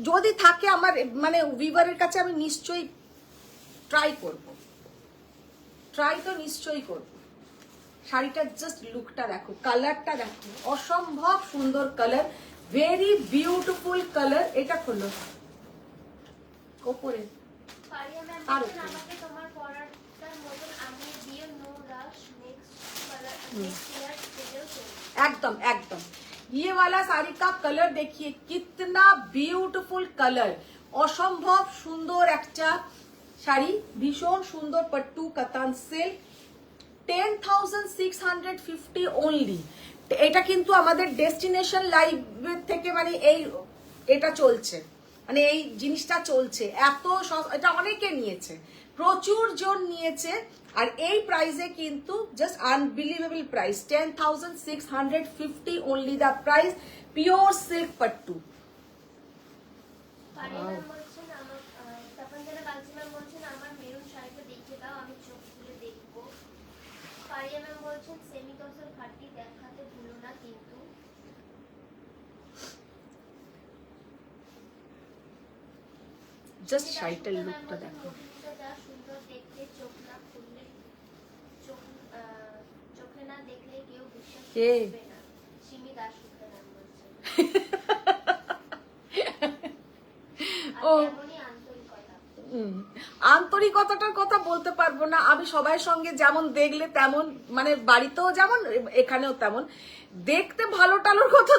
যদি থাকে আমার মানে উইভারের কাছে, আমি নিশ্চয়ই ট্রাই করব, ট্রাই তো নিশ্চয়ই করব। শাড়িটার জাস্ট লুকটা দেখো, কালারটা দেখো, অসম্ভব সুন্দর কালার, ভেরি বিউটিফুল কালার। এটা খোলো ওপরে। ফারিয়া ম্যাম আর বলছেন ওপরে। আমাকে তোমার পরাটার মতন আনিয়ে দিও, নো রাশ, নেক্সট কালার নেক্সট ইয়ার সেটাও চলবে। एकदम एकदम। ये वाला साड़ी का कलर देखिए कितना ब्यूटीफुल कलर, অসম্ভব সুন্দর একটা শাড়ি, ভীষণ সুন্দর পট্টু কাতান সিল্ক। 10,650 only। এটা কিন্তু আমাদের ডেস্টিনেশন লাইভ থেকে মানে এটা চলছে, মানে এই জিনিসটা চলছে এত এটা অনেকে নিয়েছে, প্রচুর জন নিয়েছে, আর এই প্রাইসে কিন্তু just unbelievable price. 10,650 only the price, pure silk pattu. Faria ma'am বলছেন আমার তপনজানা বাগচি ম্যাম বলছেন আমার মেরুন শাড়িটা দেখিয়ে দাও, আমি চোখ খুলে দেখবো। ফারিয়া ম্যাম বলছেন সেমি টসের খাটি দেখাতে ভুলো না কিন্তু। জাস্ট শাড়িটার লুকটা দেখো, যা সুন্দর দেখতে, চোখ না খুললে চোখে না দেখলে কেউ বিশ্বাস কে? করবে না। সিমি দাসগুপ্তা ম্যাম বলছেন। ও এমনই আন্তরিকতা। আন্তরিকতাটার কথা বলতে পারবো না আমি। সবার সঙ্গে যেমন দেখলে তেমন, মানে বাড়িতেও যেমন এখানেও তেমন, দেখতে ভালো টালোর কথা।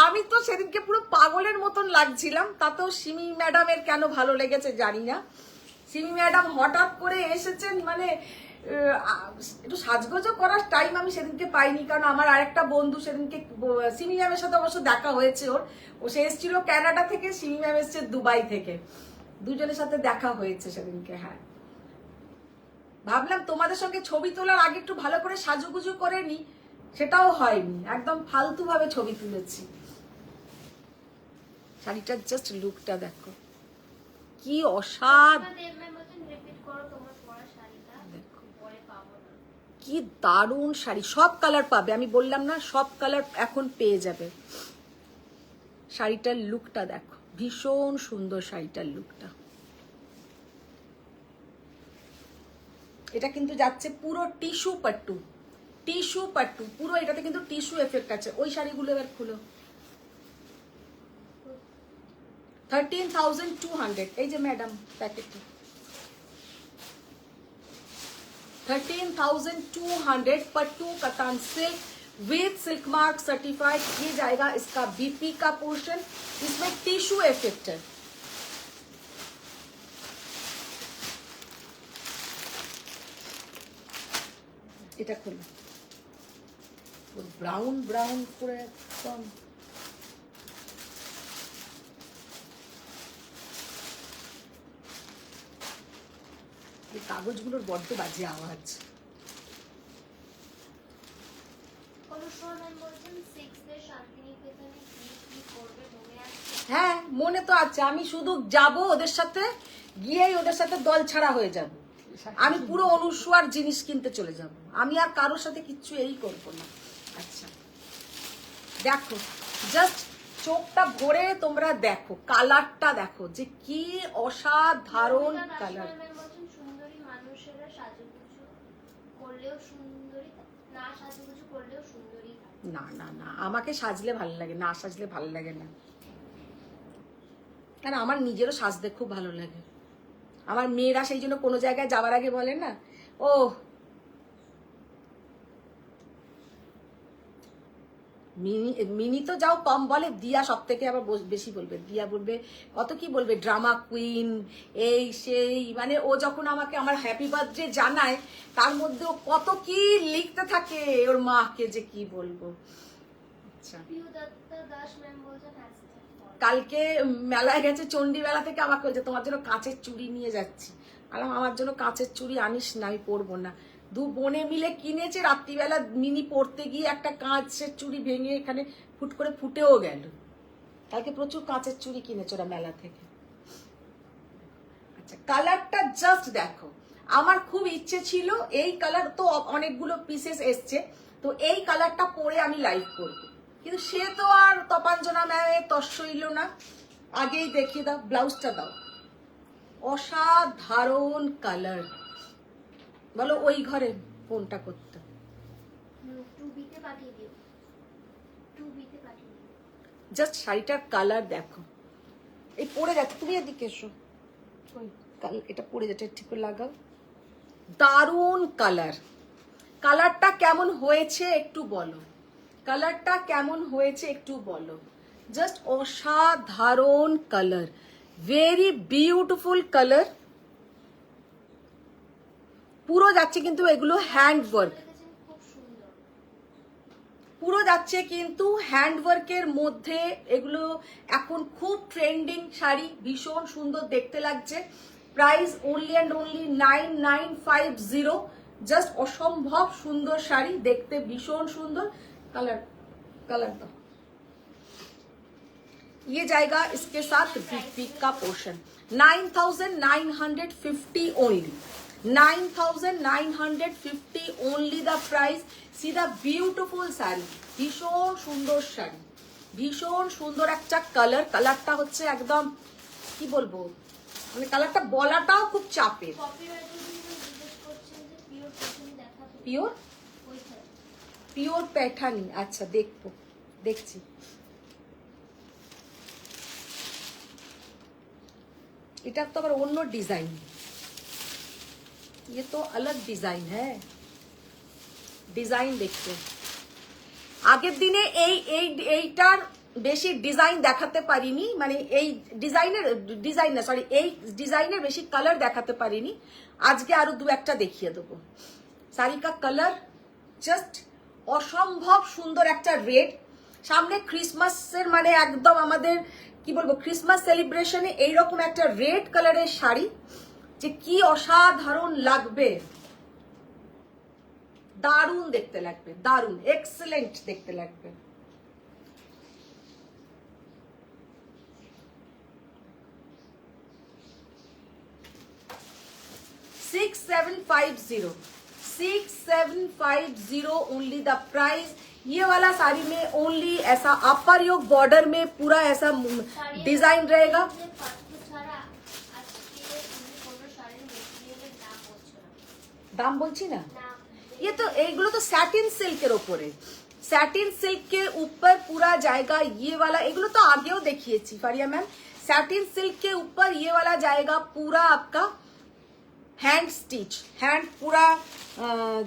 আমি তো সেদিনকে পুরো পাগলের মতন লাগছিলাম, তাতেও সিমি ম্যাডামের কেন ভালো লেগেছে জানি না। সিমি ম্যাডাম হঠাৎ করে এসেছেন, মানে একটু সাজগোজও করার টাইম আমি সেদিনকে পাইনি, কারণ আমার আরেকটা বন্ধু সেদিনকে সিমি ম্যামের সাথে অবশ্য দেখা হয়েছে ওর, ও সে এসেছিল ক্যানাডা থেকে, সিমি ম্যাম এসছে দুবাই থেকে, দুজনের সাথে দেখা হয়েছে সেদিনকে। হ্যাঁ, ভাবলাম তোমাদের সঙ্গে ছবি তোলার আগে একটু ভালো করে সাজুগুজু করে নি, সেটাও হয়নি, একদম ফালতু ভাবে ছবি তুলেছি। শাড়িটার জাস্ট লুকটা দেখো, কি অসাধারণ, দেব ম্যাম বলছেন রিপিট করো তোমার পরা শাড়িটা, পরে পাবো না। কি দারুণ শাড়ি। সব কালার পাবে, আমি বললাম না সব কালার এখন পেয়ে যাবে। শাড়িটার লুকটা দেখো, ভীষণ সুন্দর শাড়িটার লুকটা। এটা কিন্তু যাচ্ছে পুরো টিস্যু পাট্টু, টিস্যু পাট্টু পুরো, এটাতে কিন্তু টিস্যু এফেক্ট আছে। ওই শাড়িগুলো এবার খুলো। 13,200, এই যে ম্যাডাম প্যাকেটটা 13,200 पट्टू कतान silk with silk mark certified. ये जाएगा इसका बीपी का पोर्शन, इसमें टिश्यू इफेक्ट है। এটা খোলো, ব্রাউন ব্রাউন করে একদম। এই কাগজগুলোর বড্ড বাজে আওয়াজ। অনুসরণ ম্যাম বলছেন 6 শান্তিনিকেতনে কি করবে মনে আছে? হ্যাঁ মনে তো আছে, আমি শুধু যাব ওদের সাথে, গিয়েই ওদের সাথে দল ছাড়া হয়ে যাব। আমি পুরো অনুসুয়ার জিনিস কিনতে চলে যাব, আমি আর কারোর সাথে কিচ্ছু এই করবো না। আচ্ছা দেখো, জাস্ট চোখটা ভরে তোমরা দেখো, কালারটা দেখো যে কি অসাধারণ কালার। ম্যাম বলছেন সুন্দরী মানুষেরা সাজুগুজু করলেও সুন্দরী, না সাজুগুজু করলেও সুন্দরী। না না না, আমাকে সাজলে ভালো লাগে, না সাজলে ভালো লাগে না। আর আমার নিজেরও সাজতে খুব ভালো লাগে। আমার মেয়েরা সেই জন্য কোনো জায়গায় যাওয়ার আগে বলে না, ও মিনি তো যাও কম বলে, দিয়া সব থেকে আবার বেশি বলবে। দিয়া বলবে কত কি বলবে, ড্রামা কুইন এই সেই, মানে ও যখন আমাকে আমার হ্যাপি বার্থডে জানায় তার মধ্যে ও কত কি লিখতে থাকে ওর মাকে, যে কি বলবো। আচ্ছা দাস ম্যাম বলছেন কালকে মেলায় গেছে, চণ্ডীমেলা থেকে আমাকে বলছে তোমার জন্য কাঁচের চুড়ি নিয়ে যাচ্ছি। আমার জন্য কাঁচের চুড়ি আনিস না, আমি পরবো না। দু বোনে মিলে কিনেছে, রাত্রিবেলা মিনি পড়তে গিয়ে একটা কাঁচের চুড়ি ভেঙে এখানে ফুট করে ফুটেও গেল। কালকে প্রচুর কাঁচের চুড়ি কিনেছে ওরা মেলা থেকে। আচ্ছা কালারটা জাস্ট দেখো, আমার খুব ইচ্ছে ছিল এই কালার, তো অনেকগুলো পিসেস এসছে, তো এই কালারটা পরে আমি লাইভ করবো, কিন্তু সে তো আর তপাঞ্জনা ম্যামে তস্যইল না। আগেই দেখিয়ে দাও, ব্লাউজটা দাও, অসাধারণ কালার। বলো ওই ঘরে ফোনটা করতে, 2B-তে পাঠিয়ে দিও, 2B-তে পাঠিয়ে দিও। জাস্ট শাড়িটার কালার দেখো। এই পরে যাচ্ছে, তুমি এদিকে এসো, এটা পরে যাচ্ছে, ঠিক করে লাগাও। দারুণ কালার। কালারটা কেমন হয়েছে একটু বলো, কালারটা কেমন হয়েছে একটু বলো। জাস্ট অসাধারণ কালার, ভেরি বিউটিফুল কালার। পুরো যাচ্ছে কিন্তু এগুলো হ্যান্ড ওয়ার্ক, খুব সুন্দর পুরো যাচ্ছে কিন্তু হ্যান্ড ওয়ার্কের মধ্যে। এগুলো এখন খুব ট্রেন্ডিং শাড়ি, ভীষণ সুন্দর দেখতে লাগছে। Price only and only 9950। Just অসম্ভব সুন্দর শাড়ি, দেখতে ভীষণ সুন্দর। কালার कलर दो, ये जाएगा इसके साथ बिग का portion. 9950 only, 9950 only the price. See the beautiful sari, ভীষণ সুন্দর শাড়ি, ভীষণ সুন্দর একটা কালার। কালারটা হচ্ছে একদম কি বলবো, মানে কালারটা বলাটাও খুব চাপের। পিওর পিওর पैठानी, अच्छा देखो, देखছি। এটা তো আবার অন্য ডিজাইন, ये तो अलग डिजाइन है। ডিজাইন দেখতে আগের দিনে এইটার বেশি ডিজাইন দেখাতে পারিনি, মানে এই ডিজাইন না সরি, এই ডিজাইনের বেশি কালার দেখাতে পারিনি। আজকে আরো দু একটা দেখিয়ে দেবো। শাড়ি কা কালার জাস্ট অসম্ভব সুন্দর, একটা রেড। সামনে ক্রিসমাসের মানে একদম আমাদের কি বলবো, ক্রিসমাস সেলিব্রেশনে এইরকম একটা রেড কালারের শাড়ি যে কি অসাধারণ লাগবে, দারুণ দেখতে লাগবে, দারুণ এক্সেলেন্ট দেখতে লাগবে। $6750 ओनली द प्राइस। ये वाला साड़ी में ओनली ऐसा अपर योक बॉर्डर में पूरा ऐसा डिजाइन रहेगा। दाम बोलছি না, ये तो एगुलो तो सैटिन सिल्क ओपरे, सैटिन सिल्क के ऊपर पूरा जाएगा ये वाला। एगुलो तो आगेও দেখিয়েছি फारिया मैम। सैटिन सिल्क के ऊपर ये वाला जाएगा पूरा आपका हैंड स्टिच, हैंड पूरा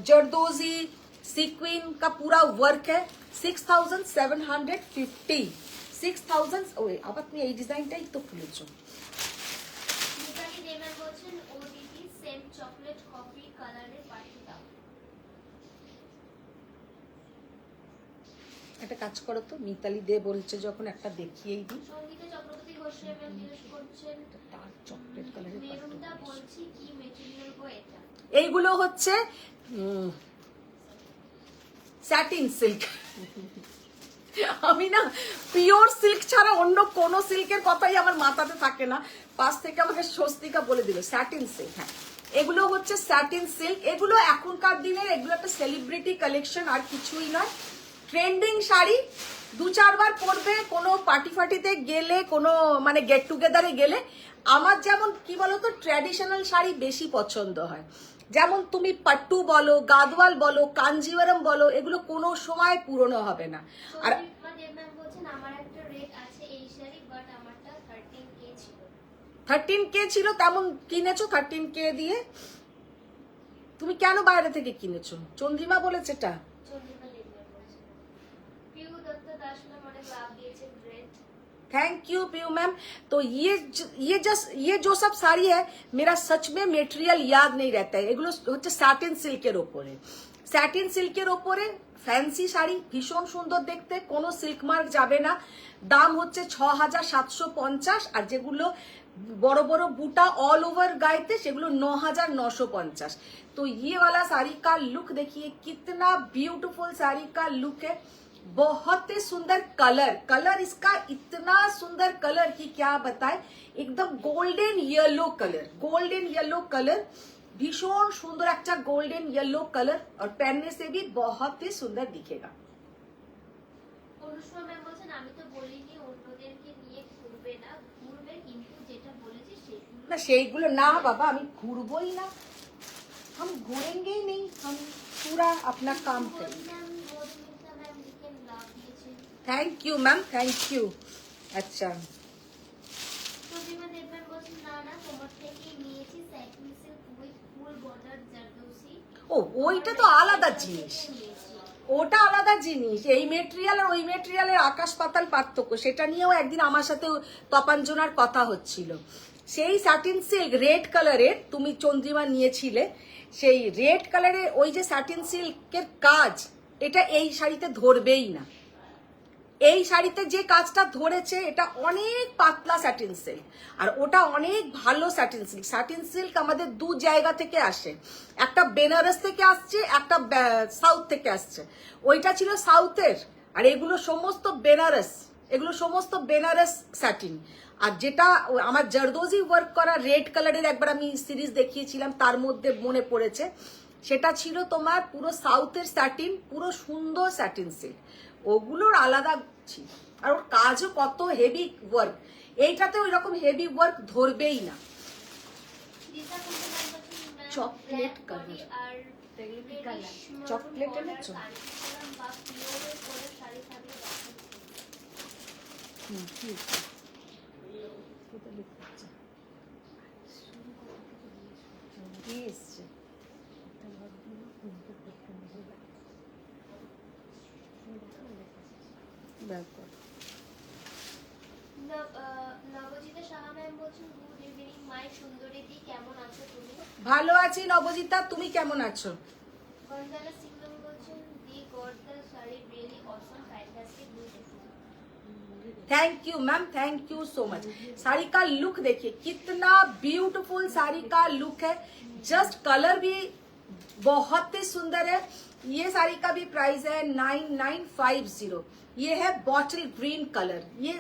जरदोजी सीक्विन का पूरा वर्क है। 6750, 6000। ওই আবার তুমি এই ডিজাইনটাই তো খুলেছো। মিতালি দেবেন বলছেন ওডিডি সেম চকলেট কফি কালারে পাঠিয়ে দাও। একটা কাজ করো তো, মিতালি দে বলছে যখন একটা দেখিয়েই দিই। সঙ্গীতা চক্রবর্তী ঘোষের ম্যাম জিজ্ঞেস করছেন ডার্ক চকলেট কালারের মেরুনদা বলছি কি মেটেরিয়াল গো এটা? এইগুলো হচ্ছে স্যাটিন সিল্ক। আমি না পিওর সিল্ক ছাড়া অন্য কোনো সিল্কের কথাই আমার মাথাতে থাকে না, পাশ থেকে আমাকে স্বস্তিকা বলে দিল স্যাটিন সিল্ক। হ্যাঁ, এগুলো হচ্ছে স্যাটিন সিল্ক। এগুলো এখনকার দিনের, এগুলো একটা সেলিব্রিটি কালেকশন, আর কিছুই নয়। ট্রেন্ডিং শাড়ি, 2-4 বার পরবে কোনো পার্টি ফার্টিতে গেলে, কোনো মানে গেট টুগেদারে গেলে। আমার যেমন কি বলতো, ট্র্যাডিশনাল শাড়ি বেশি পছন্দ হয়। যেমন তুমি পাট্টু বলো, গাদওয়াল বলো, কাঞ্জিভারম বলো, এগুলো কোনো সময় পুরনো হবে না। আর সন্দীপা দেব ম্যাম বলছেন আমার একটা রেট আছে এই শাড়ি, বাট আমারটা 13K ছিল। 13K ছিল, তেমন কিনেছো 13K দিয়ে? তুমি কেন বাইরে থেকে কিনেছো? চন্দ্রিমা বলেছে এটা। সন্দীপা দেব ম্যাম বলছেন। পিউ দত্ত দাস ম্যাম অনেক লাভ দিয়েছে, great. Thank you Piu ma'am. तो ये जो सब साड़ी है, मेरा सच में मेटेरियल याद नहीं रहता है। এগুলো হচ্ছে স্যাটিন সিল্কের ওপরে, স্যাটিন সিল্কের ওপরে ফ্যান্সি শাড়ি, ভীষণ সুন্দর দেখতে, কোনো সিল্ক মার্ক যাবে না। দাম হচ্ছে 6750, আর যেগুলো বড় বড় বুটা ऑल ओवर गायते সেগুলো 9950। तो ये वाला साड़ी का लुक देखिए, कितना ब्यूटीफुल साड़ी का लुक है। बहुत ही सुंदर कलर, कलर इसका इतना सुंदर कलर कि क्या बताए, एकदम golden yellow colour, golden yellow colour, भीषण सुंदर একটা गोल्डन येलो कलर, और पहनने से भी बहुत ही सुंदर दिखेगा। অনুষ্মা ম্যাম বলছেন আমি তো বলিনি অন্যদেরকে নিয়ে ঘুরবে না, ঘুরবে কিন্তু যেটা বলেছি সেগুলো। না সেইগুলো না বাবা, আমি ঘুরবোই না, हम घूरेंगे ही नहीं, हम पूरा अपना काम करेंगे। ম্যাম মধুমিতা ম্যাম লিখেন লাভ দিয়েছেন। Thank you ma'am, thank you. अच्छा, প্রতিমা দেব ম্যাম বলছেন না না তোমার থেকেই নিয়েছি satin silk with full border জারদৌসি। ও ওইটা তো আলাদা জিনিস, ওটা আলাদা জিনিস। এই মেটেরিয়াল আর ওই মেটেরিয়ালের আকাশ পাতাল পার্থক্য, সেটা নিয়েও একদিন আমার সাথে তপাঞ্জনার কথা হচ্ছিল। সেই স্যাটিন সিল্ক রেড কালারের তুমি চন্দ্রিমা নিয়েছিলে, সেই রেড কালারের ওই যে স্যাটিন সিল্কের কাজ, এটা এই শাড়িতে ধরবেই না। এই শাড়িতে যে কাজটা ধরেছে এটা অনেক পাতলা স্যাটিন সিল্ক, আর ওটা অনেক ভালো স্যাটিন সিল্ক। স্যাটিন সিল্ক আমাদের দু জায়গা থেকে আসে, একটা বেনারস থেকে আসছে, একটা সাউথ থেকে আসছে। ওইটা ছিল সাউথের, আর এগুলো সমস্ত বেনারস, এগুলো সমস্ত বেনারস স্যাটিন। আর যেটা আমার জারদোজি ওয়ার্ক করা রেড কালারের একবার আমি সিরিজ দেখিয়েছিলাম, তার মধ্যে মনে পড়েছে, সেটা ছিল তোমার পুরো সাউথের স্যাটিন, পুরো সুন্দর স্যাটিন সিল্ক, ওগুলোর আলাদা ছিল। আর ওর কাজও কত হেভি ওয়ার্ক, এইটাতে ওই রকম হেভি ওয়ার্ক ধরবেই না। দিশা কুন্ডু ম্যাম বলছেন ma'am chocolate black colour, body আর এগুলো কি কালার? চকলেট এনেছো? কাঞ্জিপুরম বা পিওরের করে শাড়ি থাকলে দেখাচ্ছি। ঠিক আছে। কি এসছে? ব্যাপার। নবজিতা সাহা ম্যাম বলছেন গুড ইভিনিং মাই সুন্দরী দি, কেমন আছো তুমি? ভালো আছি নবজিতা, তুমি কেমন আছো? বন্দনা সিং ম্যাম বলছেন দি got the sari really awesome fantastic beautiful. Thank you ma'am, thank you so much. Sari का लुक देखिए, कितना ब्यूटीफुल साड़ी का लुक है, जस्ट कलर भी बहुत ही सुंदर है। ये साड़ी का भी प्राइस है 9950। ये है बॉटल ग्रीन कलर, ये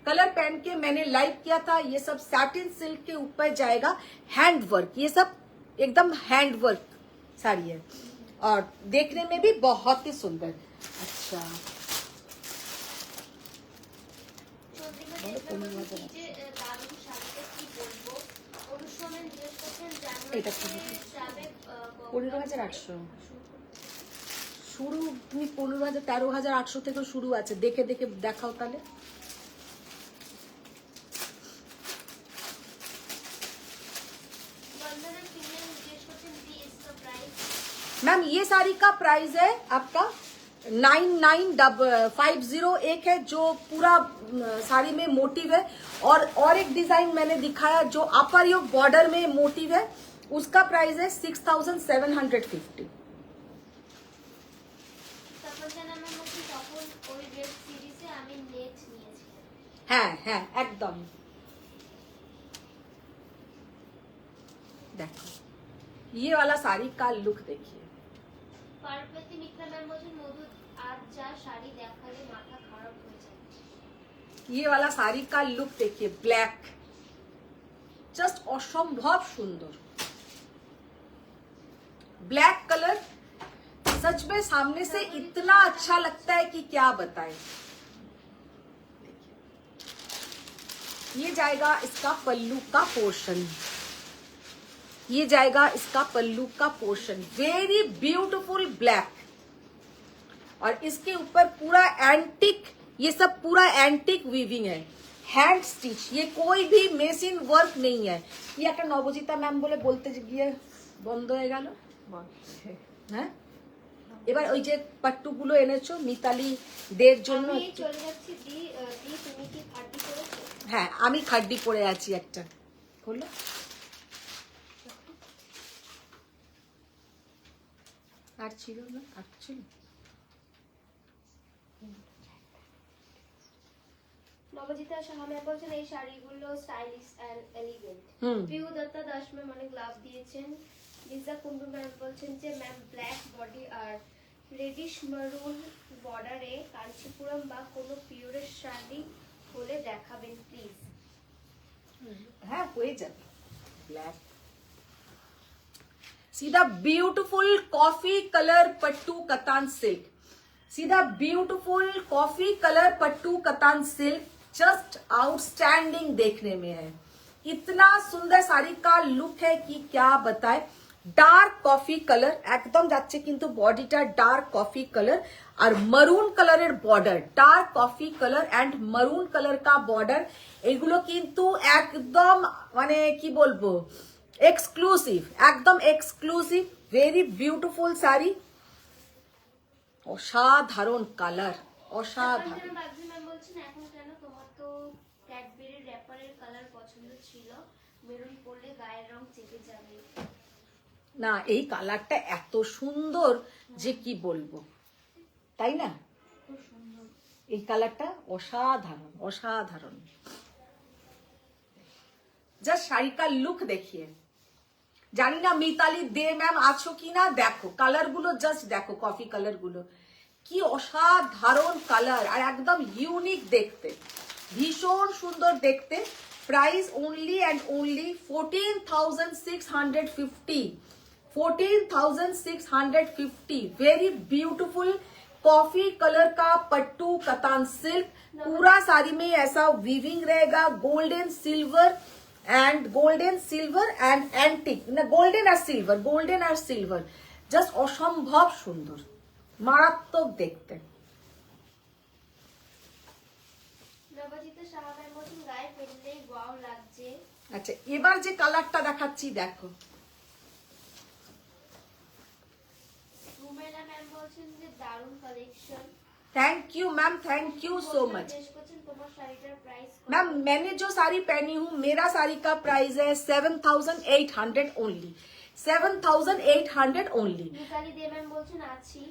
कलर पहन के मैंने लाइव किया था। ये सब सैटिन सिल्क के ऊपर जाएगा, हैंड वर्क, ये सब एकदम हैंड वर्क साड़ी है, और देखने में भी बहुत ही सुंदर। अच्छा, দারুণ শাড়িটা কি বলবো, অনুষ্মান জিজ্ঞেস করছেন এটা কি? জানুয়ারি 15,800 শুরু। তুমি 15,000 13,800 থেকে শুরু আছে, দেখে দেখে দেখাও তাহলে। বন্দনা সিং ম্যাম জিজ্ঞেস করছেন দি ইজ দ্য প্রাইস। मैम ये साड़ी का प्राइस है आपका 9950। एक है जो पूरा साड़ी में मोटिव है, और एक डिजाइन मैंने दिखाया जो अपर योक बॉर्डर में मोटिव है, उसका प्राइस है 6750। তপন জানা ম্যাম বলছেন তখন হ্যাঁ হ্যাঁ একদম। দেখো ये वाला साड़ी का लुक देखिए। পার্বতী মিত্রা ম্যাম বলছেন মধু আজ যা শাড়ি দেখালে মাথা খারাপ হয়ে যায়। ये वाला साड़ी का लुक देखिए, ब्लैक, जस्ट असंभव सुंदर ब्लैक कलर, सच में सामने से इतना अच्छा लगता है कि क्या बताएं। ये जाएगा इसका पल्लू का पोर्शन, ये जाएगा इसका पल्लू का पोर्शन, वेरी ब्यूटीफुल ब्लैक, और इसके ऊपर पूरा एंटिक, ये सब पूरा एंटिक वीविंग है, हैंड स्टिच, ये कोई भी मेसिन वर्क नहीं है। ये একটা নবজিতা ম্যাম বলে বলতে গিয়ে বন্ধ হয়ে গেল। হ্যাঁ এবার ওই যে পাট্টুগুলো এনেছো মিতালি দের জন্য। আমি চলে যাচ্ছি দি তুমি কি খাড্ডি করেছো? হ্যাঁ আমি খাড্ডি পরে আছি একটা, হলো আর ছিল না, আর ছিল। নবজিতা সাহা ম্যাম বলছেন এই শাড়িগুলো stylish and elegant. Piu Datta Das ma'am অনেক লাভ দিয়েছেন। লিজা কুন্ডু ম্যাম বলছেন যে ম্যাম ব্ল্যাক বডি আর রেডিশ মারুন বর্ডারে কাঞ্চিপুরম বা কোনো পিওরের শাড়ি হলে দেখাবেন প্লিজ। হ্যাঁ হয়ে যাবে ব্ল্যাক। सीधा ब्यूटीफुल कॉफी कलर पट्टू कतान सिल्क, सीधा ब्यूटीफुल कॉफी कलर पट्टू कतान सिल्क, जस्ट आउटस्टैंडिंग देखने में है। इतना सुंदर साड़ी का लुक है कि क्या बताए। डार्क कॉफी कलर एकदम যাচ্ছে কিন্তু বডিটা ডার্ক কফি কালার আর মারুন কালারের border, dark coffee colour and maroon colour কা বর্ডার, এগুলো কিন্তু একদম মানে কি বলবো এক্সক্লুসিভ, একদম এক্সক্লুসিভ, ভেরি বিউটিফুল শাড়ি, অসাধারণ কালার, অসাধারণ। বাগজি ম্যাম বলছেন এখন কেন তোমার তো ক্যাডবেরি র্যাপারের কালার পছন্দ ছিল, মেরুন পরলে গায়ের রং চেপে যাবে। না এই কালারটা এত সুন্দর যে কি বলবো, তাই না? এই কালারটা অসাধারণ, অসাধারণ। জাস্ট শাড়ি কা লুক দেখিয়ে, জানি না মিতালি দে ম্যাম আছো কি না, দেখো কালার গুলো, জাস্ট দেখো কফি কালার গুলো কি অসাধারণ কালার আর একদম ইউনিক দেখতে, ভীষণ সুন্দর দেখতে। Price only and only 14,650, 14,650। Very beautiful coffee colour का पट्टू कतान सिल्क, पूरा साड़ी में ऐसा वीविंग रहेगा, गोल्डन सिल्वर एंड एंटिक ना, गोल्डन और सिल्वर, जस्ट असंभव सुंदर, मारात्मक देखते। নবজিতা সাহা ম্যাম বলছেন গায়ে ফেললে ওয়াও লাগছে। আচ্ছা এবার যে কালারটা দেখাচ্ছি দেখো, রুমেলা ম্যাম বলছেন যে দারুণ collection. Thank you ma'am, thank you so much তোমার শাড়িটার প্রাইস मैम। मैंने जो साड़ी पहनी हूँ, मेरा साड़ी का प्राइस है 7,800 ओनली, 7,800 ओनली। মিতালি দে ম্যাম বলছেন আছি।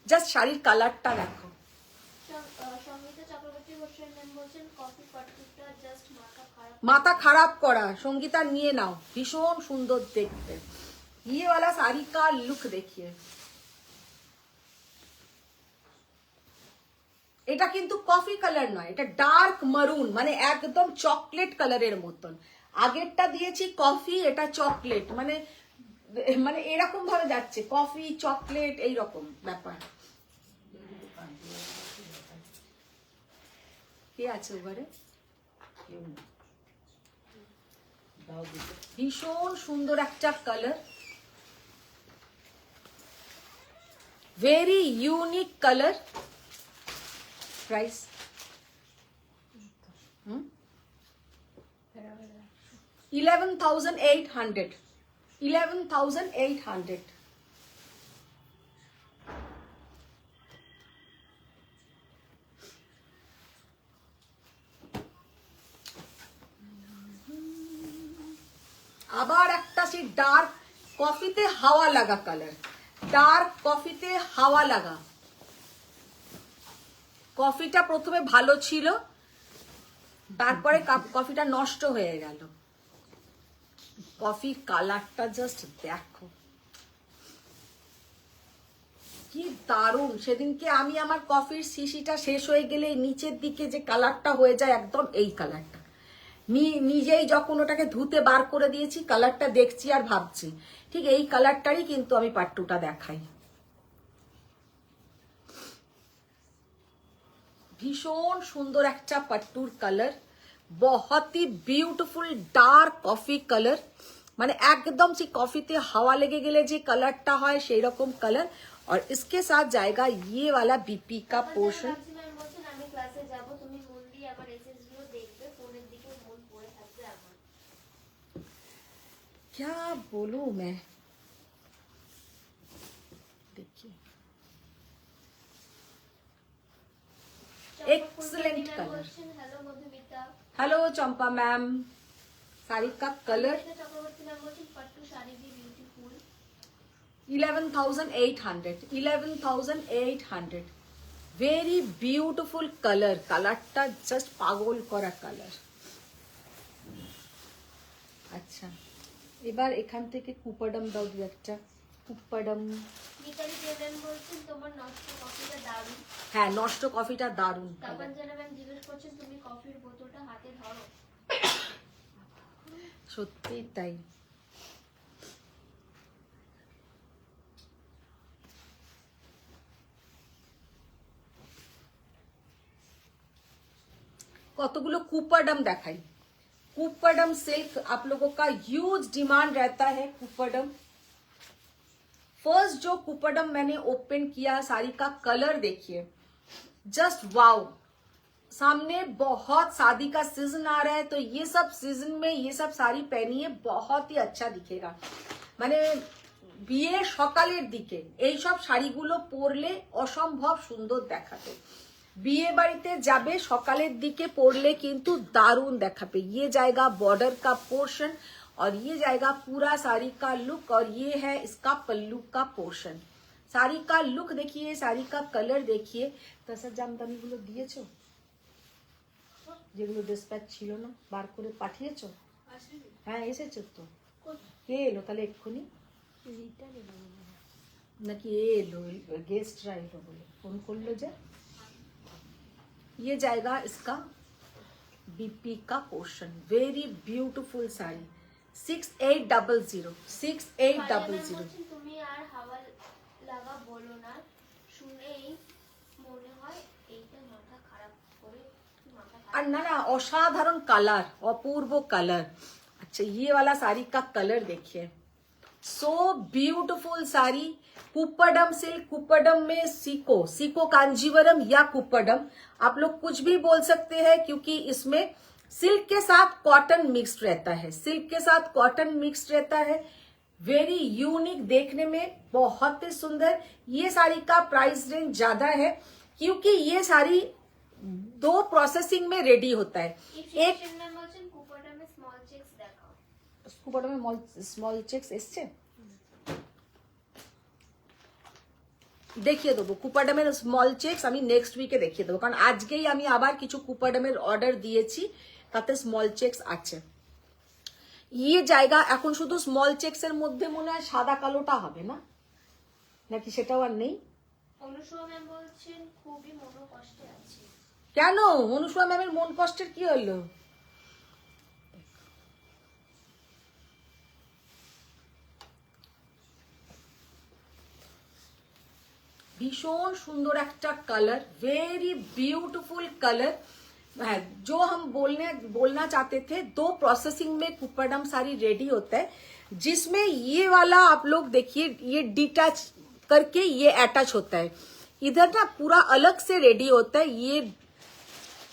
জাস্ট শাড়ির কালারটা দেখো, সঙ্গীতা চক্রবর্তী হোসেন ম্যাম বলছেন কফি পাট্টুটা জাস্ট মাথা খারাপ। মাথা খারাপ করা, সঙ্গীতা নিয়ে নাও, ভীষণ সুন্দর দেখতে। ये वाला साड़ी का लुक देखिए, এটা কিন্তু কফি কালার নয়, এটা ডার্ক মারুন, মানে একদম চকলেট কালারের মতন। আগেরটা দিয়েছি কফি, এটা চকলেট, মানে মানে এরকম ভাবে যাচ্ছে, কফি চকলেট এইরকম ব্যাপার। কে আছে ওখানে? ভীষণ সুন্দর একটা colour, very unique colour. Price 11,800, 11,800। আবার একটা সেই ডার্ক কফিতে হাওয়া লাগা কালার, ডার্ক কফিতে হাওয়া লাগা। কফিটা প্রথমে ভালো ছিল, তারপরে কফিটা নষ্ট হয়ে গেল। কফি কালারটা জাস্ট দেখো কি দারুণ। সেদিনকে আমি আমার কফির শিশিটা শেষ হয়ে গেলে নিচের দিকে যে কালারটা হয়ে যায় একদম এই কালারটা, নিজেই যখন ওটাকে ধুতে বার করে দিয়েছি কালারটা দেখছি আর ভাবছি ঠিক এই কালারটারই কিন্তু আমি পাট্টুটা দেখাই। ভীষণ সুন্দর একটা পাট্টুর কালার, बहुत ही ब्यूटीफुल डार्क कॉफी कलर, মানে একদম সেই কফিতে হাওয়া লেগে গেলে যে কালারটা হয় সেই রকম কালার। और इसके साथ जाएगा ये वाला बीपी का पोर्शन। আমি ক্লাসে যাব, তুমি মন দিয়ে আবার এসএসভিও দেখবে, ফোনের দিকে মন পড়ে থাকবে আমার। क्या बोलूं मैं, देखिए excellent colour. Hello Madhumita. Hello Champa ma'am, sari का कलर चक्रवर्ती मैम बोलছেন पट्टू শাড়ি भी ब्यूटीफुल। 11,800 very beautiful colour. কালারটা জাস্ট পাগল করা কালার। আচ্ছা এবার এখান থেকে কুপাডাম দাও দু একটা, কুপাডাম। মিতালি দেবেন বলছেন তোমার নষ্ট কফিটা দারুণ। হ্যাঁ নষ্ট কফিটা দারুণ। তাপঞ্জনা ম্যাম জিজ্ঞেস করছেন তুমি কফির বোতলটা হাতে ধরো। সত্যি তাই। কতগুলো কুপাডাম দেখাই। कुपडम सिल्क आप लोगों का ह्यूज डिमांड रहता है। कुपडम फर्स्ट जो कुपडम मैंने ओपन किया साड़ी का कलर देखिए जस्ट वाओ। सामने बहुत शादी का सीजन आ रहा है तो ये सब सीजन में ये सब साड़ी पहनिए बहुत ही अच्छा दिखेगा। মানে বিয়ে সকালের দিকে এই সব শাড়িগুলো পরলে অসম্ভব সুন্দর দেখাবে। বিয়ে বাড়িতে যাবে সকালের দিকে পরলে কিন্তু দারুণ দেখাবে। ये जाएगा बॉर्डर का पोर्शन और ये जाएगा पूरा साड़ी का लुक और ये है इसका पल्लू का पोर्शन। साड़ी का लुक देखिए, साड़ी का कलर देखिए। তাছাড়া জামদানিগুলো দিয়েছো, যেগুলো ডিসপ্যাচ ছিল না বার করে পাঠিয়েছো? হ্যাঁ এসেছো তো। কে এলো তাহলে এক্ষুনি? নাকি এলো গেস্টরা এলো বলে ফোন করলো যে। ये जाएगा इसका बीपी का पोर्शन। Very beautiful sari 6800 6800। তুমি আর হাওয়া লাগা বলো না, শুনেই মনে হয় এইটা মাথা খারাপ করে মাথা খারাপ। और ना असाधारण कलर, अपूर्व कलर। अच्छा ये वाला साड़ी का कलर देखिए, सो ब्यूटीफुल साड़ी। कुपडम सिल्क, कुपडम में सीको कांजीवरम या कुपडम आप लोग कुछ भी बोल सकते हैं क्योंकि इसमें सिल्क के साथ कॉटन मिक्स्ड रहता है। सिल्क के साथ कॉटन मिक्स्ड रहता है। वेरी यूनिक, देखने में बहुत ही सुंदर। ये साड़ी का प्राइस रेंज ज्यादा है क्योंकि ये साड़ी 2 प्रोसेसिंग में रेडी होता है। एक ম্যাম বলছেন কুপডামে স্মল চেকস দেখাও। কুপডামে স্মল চেকস এসছে, দেখিয়ে দেবো। কুপাডামের স্মল চেকস আমি নেক্সট উইকে দেখিয়ে দেবো, কারণ আজকেই আমি আবার কিছু কুপাডামের অর্ডার দিয়েছি, তাতে স্মল চেকস আছে। ইয়ে জায়গা এখন শুধু স্মল চেকস এর মধ্যে মনে হয় সাদা কালোটা হবে না, নাকি সেটাও আর নেই? অনুসুয়া ম্যাম বলছেন খুবই মনোকষ্টে আছি। কেন অনুসুয়া ম্যামের মন কষ্টের কি হলো? भीषण सुंदर একটা कलर, वेरी ब्यूटीफुल कलर है। जो हम बोलना चाहते थे, 2 प्रोसेसिंग में कुपडम साड़ी रेडी होता है, जिसमें ये वाला आप लोग देखिए ये डिटैच करके ये अटैच होता है। इधर ना पूरा अलग से रेडी होता है। ये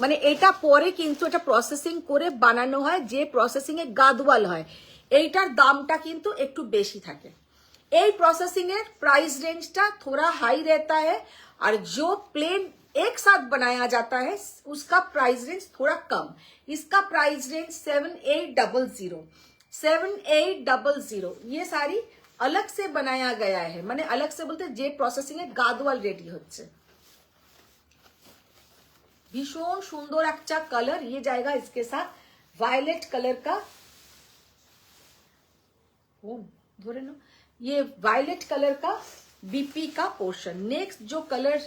মানে এটা পরে কিন্তু এটা প্রসেসিং করে বানানো হয়, যে প্রসেসিং এ গাদওয়াল হয় এইটার দামটা কিন্তু একটু বেশি থাকে। এই प्रोसेसिंग এর प्राइस रेंजটা थोड़ा हाई रहता है और जो प्लेन एक साथ बनाया जाता है उसका प्राइस रेंज थोड़ा कम। इसका प्राइस रेंज 7800। ये सारी अलग से बनाया गया है, माने अलग से बोलते जे प्रोसेसिंग এ গাদওয়াল রেডি হচ্ছে। भीषण सुंदर अच्छा कलर, ये जाएगा इसके साथ वायलेट कलर का, धरे ना, ये वायलेट कलर का बीपी का पोर्शन। नेक्स्ट जो कलर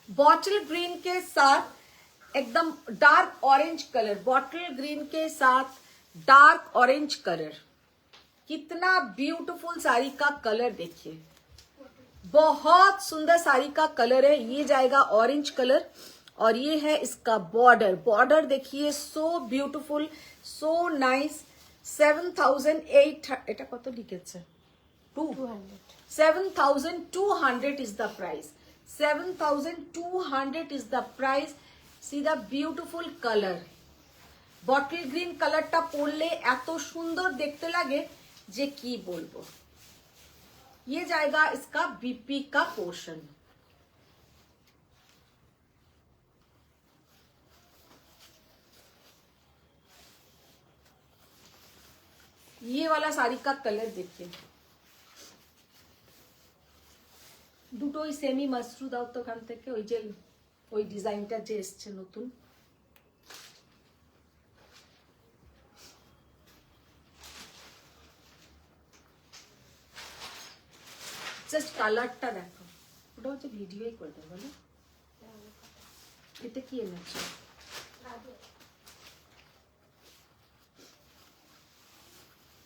बॉटल ग्रीन के साथ एकदम dark orange colour, bottle green के साथ डार्क ऑरेंज कलर, कितना ब्यूटीफुल साड़ी का कलर देखिए, बहुत सुंदर साड़ी का कलर है। ये जाएगा ऑरेंज कलर और ये है इसका बॉर्डर, बॉर्डर देखिए सो ब्यूटीफुल, सो नाइस। 7,800 এটা কত লিখেছে 7,200 is the price, 7,200 is the price। see the beautiful color, bottle green কালারটা পরলে এত সুন্দর দেখতে লাগে যে কি বলবো। ये जाएगा इसका बीपी का पोर्शन। ये वाला साड़ी का कलर देखिए, দুটোই সেমি মাশরু দাও তো ওখান থেকে, ওই যে ওই ডিজাইনটা যে এসছে নতুন। জাস্ট কালারটা দেখো, ওটা হচ্ছে ভিডিওই করে দেবো বলো। এটা কি এনেছো?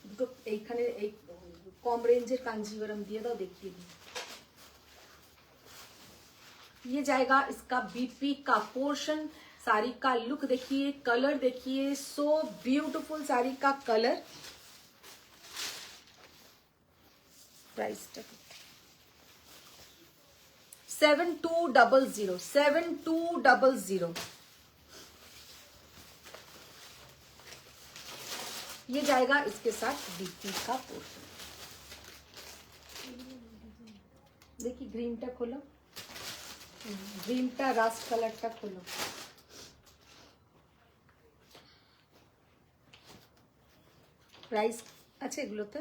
দুটো এইখানে এই কম রেঞ্জের কাঞ্জিवरम দিয়ে দাও, দেখিয়ে দিই। ये जाएगा इसका बीपी का पोर्शन। साड़ी का लुक देखिए, कलर देखिए, सो ब्यूटीफुल साड़ी का कलर। प्राइस 7200, 7200। ये जाएगा इसके साथ बीपी का पोर्शन। देखिए ग्रीनটা खोलो, গ্রিনটা রাস্ট কালারটা খোলো। প্রাইস আছে এগুলোতে?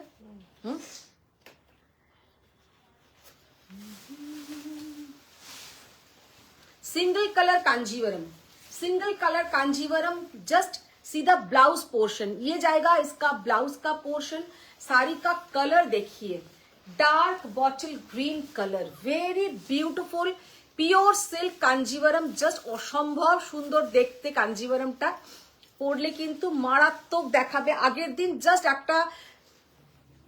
Single colour Kanjivaram, single colour Kanjivaram. Just see the blouse portion, ये जाएगा इसका ब्लाउज का पोर्शन। साड़ी का कलर देखिए, dark bottle green colour, very beautiful pure silk Kanjivaram. Just অসম্ভব সুন্দর দেখতে কাঞ্জিভারামটা পরলে কিন্তু মারাত্মক দেখাবে। আগের দিন জাস্ট একটা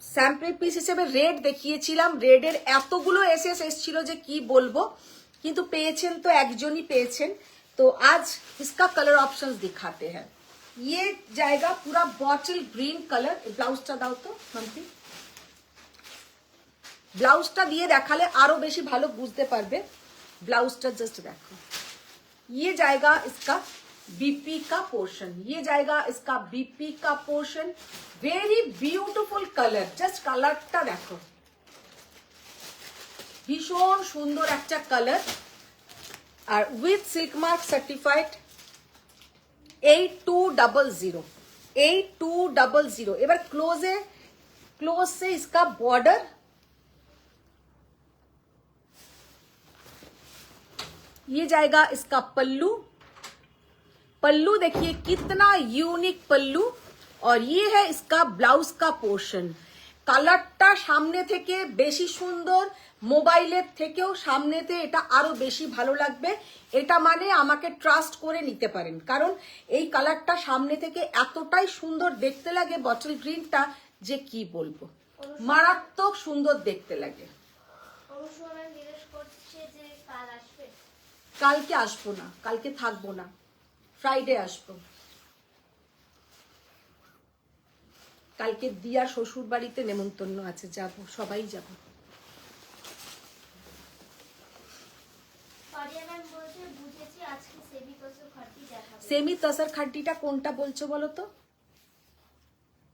স্যাম্পল পিস হিসেবে রেড দেখিয়েছিলাম, রেডের এতগুলো এসএস এসেছিল যে কি বলবো, কিন্তু পেয়েছেন তো একজনই পেয়েছেন। তো আজ इसका कलर ऑप्शंस दिखाते हैं। ये जाएगा पूरा बॉटल ग्रीन कलर। ব্লাউজটা দাও তো মাম্পি, ব্লাউজটা দিয়ে দেখালে আরো বেশি ভালো বুঝতে পারবে। ब्लाउजটা जस्ट देखो, ये जाएगा इसका बीपी का पोर्शन, ये जाएगा इसका बीपी का portion. Very beautiful colour, just कलरটা देखो, ভীষণ সুন্দর একটা কালার। আর উইথ সিল্ক মার্ক সার্টিফাইড 8200, 8200। এবার ক্লোজ से इसका बॉर्डर, ये जाएगा इसका पल्लू। पल्लू देखिए कितना यूनिक पल्लू, और ये है इसका ब्लाउज का पोर्शन। কালারটা সামনে থেকে বেশি সুন্দর, মোবাইলের থেকেও সামনেতে এটা আরো বেশি ভালো লাগবে। এটা মানে আমাকে ট্রাস্ট করে নিতে পারেন, কারণ এই কালারটা সামনে থেকে এতটাই সুন্দর দেখতে লাগে বটল গ্রিনটা যে কি বলবো, মারাত্মক সুন্দর দেখতে লাগে। কালকে আসবো না, কালকে থাকবো না, ফ্রাইডে আসবো। কালকে দিয়া শ্বশুর বাড়িতে নেমন্তন্ন আছে, যাব, সবাই যাব। সেমি তসর খাড্ডিটা কোনটা বলছো বলো তো?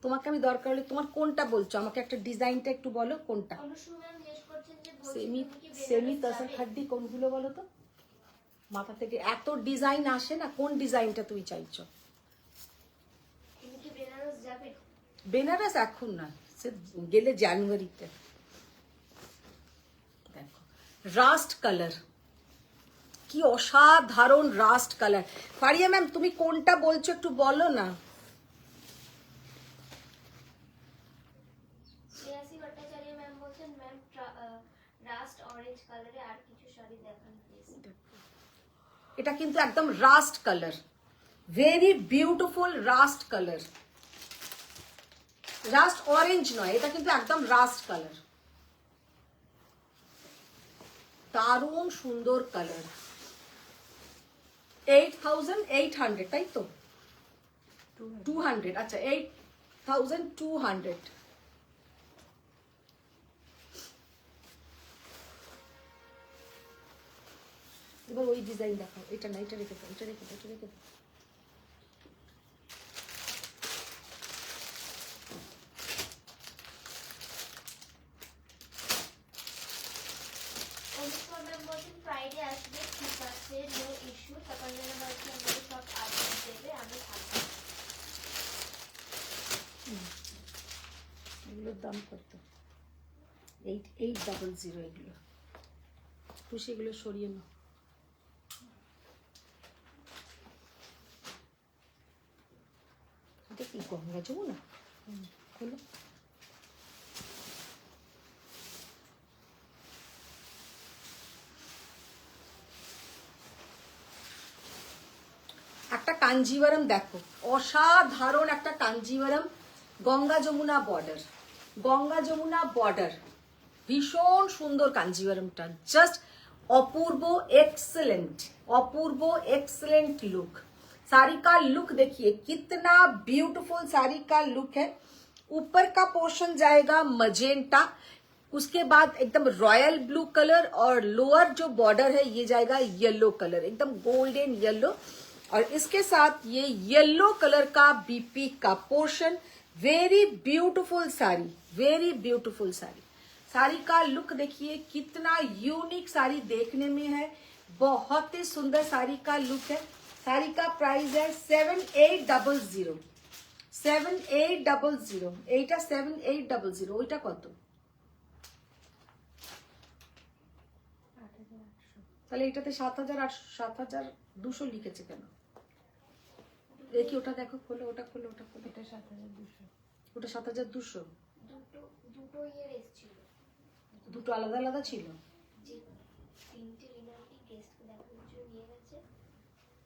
তোমাকে আমি দরকার হলে তোমার কোনটা বলছো, আমাকে একটা ডিজাইনটা একটু বলো কোনটা। সেমি তসর খাড্ডি কোনগুলো বলো তো? মাথা থেকে এত ডিজাইন আসে না, কোন ডিজাইনটা তুই চাইছো? বেনারস এখন না, সে গেলে জানুয়ারিতে। দেখো রাস্ট কালার, কি অসাধারণ রাস্ট কালার। ফারিয়া ম্যাম তুমি কোনটা বলছো একটু বলো না। শ্রেয়াসী ভট্টাচার্য ম্যাম বলছেন ম্যাম রাস্ট অরেঞ্জ কালারে আর কিছু শাড়ি দেখান প্লিজ। এটা কিন্তু একদম rushed colour, very beautiful rushed colour, rushed orange নয়, এটা কিন্তু একদম রাস্ট কালার, দারুণ সুন্দর কালার। 8800 তাই তো, 200, আচ্ছা 8200। এবার ওই ডিজাইন দেখাও, এটা না, এটা রেখে দাও, এটা রেখে দাও, এটা রেখে দাও। অনুষ্কা ম্যাম বলছেন ফ্রাইডে আসবে, ঠিক আছে, নো ইস্যু। তপঞ্জনা বলছেন আমাদের সব আপডেট দেবে, আমি থাকবো। এগুলোর দাম কত? 8800 এগুলো। খুশি, এগুলো সরিয়ে নাও। এটা কি গঙ্গা যমুনা? খোলো। একটা কাঞ্জিভারম দেখো, অসাধারণ একটা কাঞ্জিভারম, গঙ্গা যমুনা বর্ডার, গঙ্গা যমুনা বর্ডার, ভীষণ সুন্দর কাঞ্জিভারমটা, জাস্ট অপূর্ব, एक्सेलेंट, अपूर्व एक्सेलेंट लुक। साड़ी का लुक देखिए कितना ब्यूटीफुल साड़ी का लुक है। ऊपर का पोर्शन जाएगा मजेंटा, उसके बाद एकदम रॉयल ब्लू कलर, और लोअर जो बॉर्डर है ये जाएगा येलो कलर, एकदम गोल्डन येलो, और इसके साथ ये येलो कलर का बीपी का portion. Very beautiful sari, very beautiful sari. Sari का लुक देखिए कितना यूनिक साड़ी देखने में है, बहुत ही सुंदर साड़ी का लुक है। साड़ी का प्राइस है 7800, 7800, এইটা 7800, ওইটা কত? তাহলে এটাতে 7800, 7200 লিখেছে কেন? দেখি ওটা দেখো, খোলো, ওটা খোলো, ওটা খোলো। এটা 7200। ওটা 7200, দুটো ইয়ে এসেছিল, দুটো আলাদা আলাদা ছিল। যে তিনটে রিনালিটি গেস্টকে দেখানোর জন্য নিয়ে গেছে,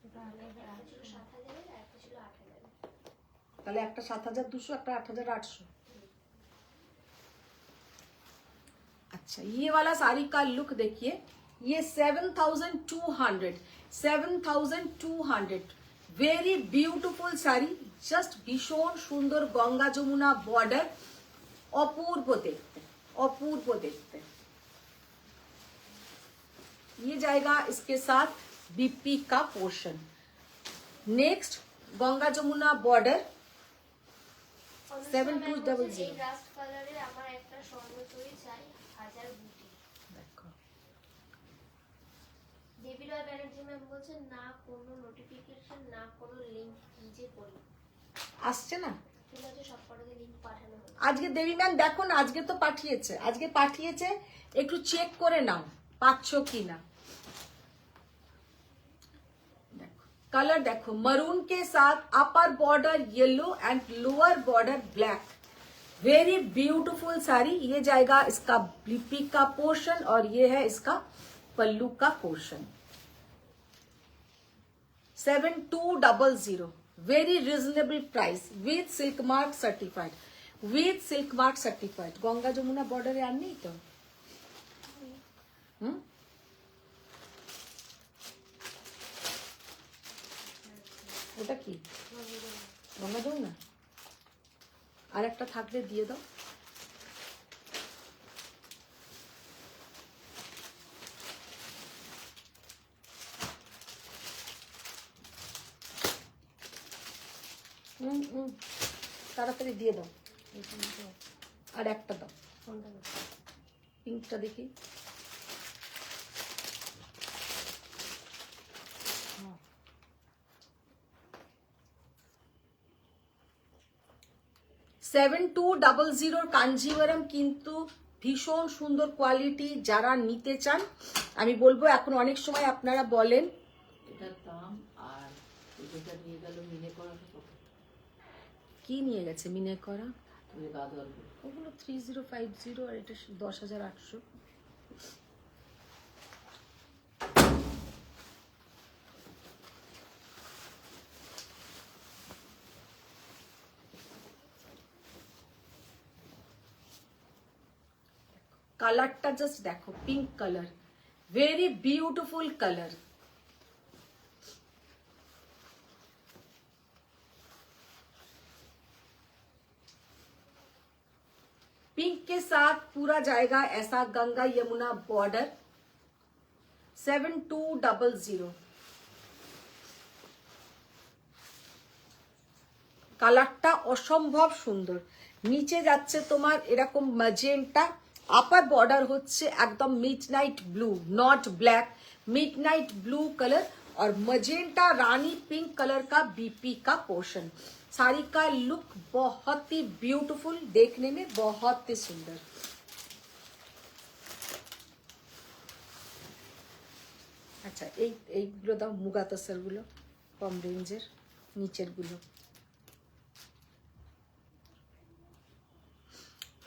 এটা একটা ছিল 7000 আর একটা ছিল 8000। তাহলে একটা 7200, একটা 8800। अच्छा, ये वाला साड़ी का लुक देखिए, ये 7200, 7200, वेरी ब्यूटीफुल साड़ी, जस्ट भीषण सुंदर गंगा जमुना बॉर्डर, अपूर्व देखते, अपूर्व देखते। ये जाएगा इसके साथ बीपी का portion. Next Ganga Jamuna border 7200। এই রাস্ট কালারে আমার একটা স্বর্ণচুড়ি চাই, 1000 বুটি। দেখো, দেবী রয় ব্যানার্জি ম্যাম বলছেন না কোনো নোটিফিকেশন, না কোনো লিংক, নিজে করি। আসছে না ঠিক আছে, সব কটাতে লিংক পাঠানো হবে। আজকে দেবী ম্যাম দেখো না, আজকে তো পাঠিয়েছে, আজকে পাঠিয়েছে, একটু চেক করে নাও পাচ্ছ কি না। দেখো कलर देखो, मरून के साथ upper border yellow and lower border black, very beautiful sari. ये जाएगा इसका बीपी का पोर्शन, और ये है इसका पल्लू का portion. 7200, very reasonable price, with silk mark certified, with silk mark certified. Ganga Jamuna বর্ডারে আর নেই তো? ওটা কি গঙ্গা যমুনা? আর একটা থাকলে দিয়ে দাও। তাড়াতাড়ি দিয়ে দাও, আর একটা দাও। পিঙ্কটা দেখি। $7200 কাঞ্জিভারম কিন্তু ভীষণ সুন্দর কোয়ালিটি। যারা নিতে চান আমি বলবো, এখন অনেক সময় আপনারা বলেন এটার দাম আর যেটা নিয়ে গেল মিনে করাটা কত? কি নিয়ে গেছে মিনে করা, ওই গাদোয়ালগুলো ওগুলো 3050 আর এটা 10,800। কালারটা জাস্ট দেখো, pink colour, very beautiful colour. Pink के साथ पूरा जाएगा ऐसा गंगा यमुना बॉर्डर 7200। কালারটা অসম্ভব সুন্দর। নিচে যাচ্ছে তোমার এরকম ম্যাজেন্টা, আপার বর্ডার হচ্ছে একদম midnight blue, not black, midnight blue colour और मजेंटा रानी पिंक कलर का बीपी का पोर्शन। साड़ी का लुक बहुत ही ब्यूटीफुल, देखने में बहुत ही सुंदर। আচ্ছা এইগুলো দাও, মুগা তসর গুলো কম রেঞ্জের, নিচের গুলো।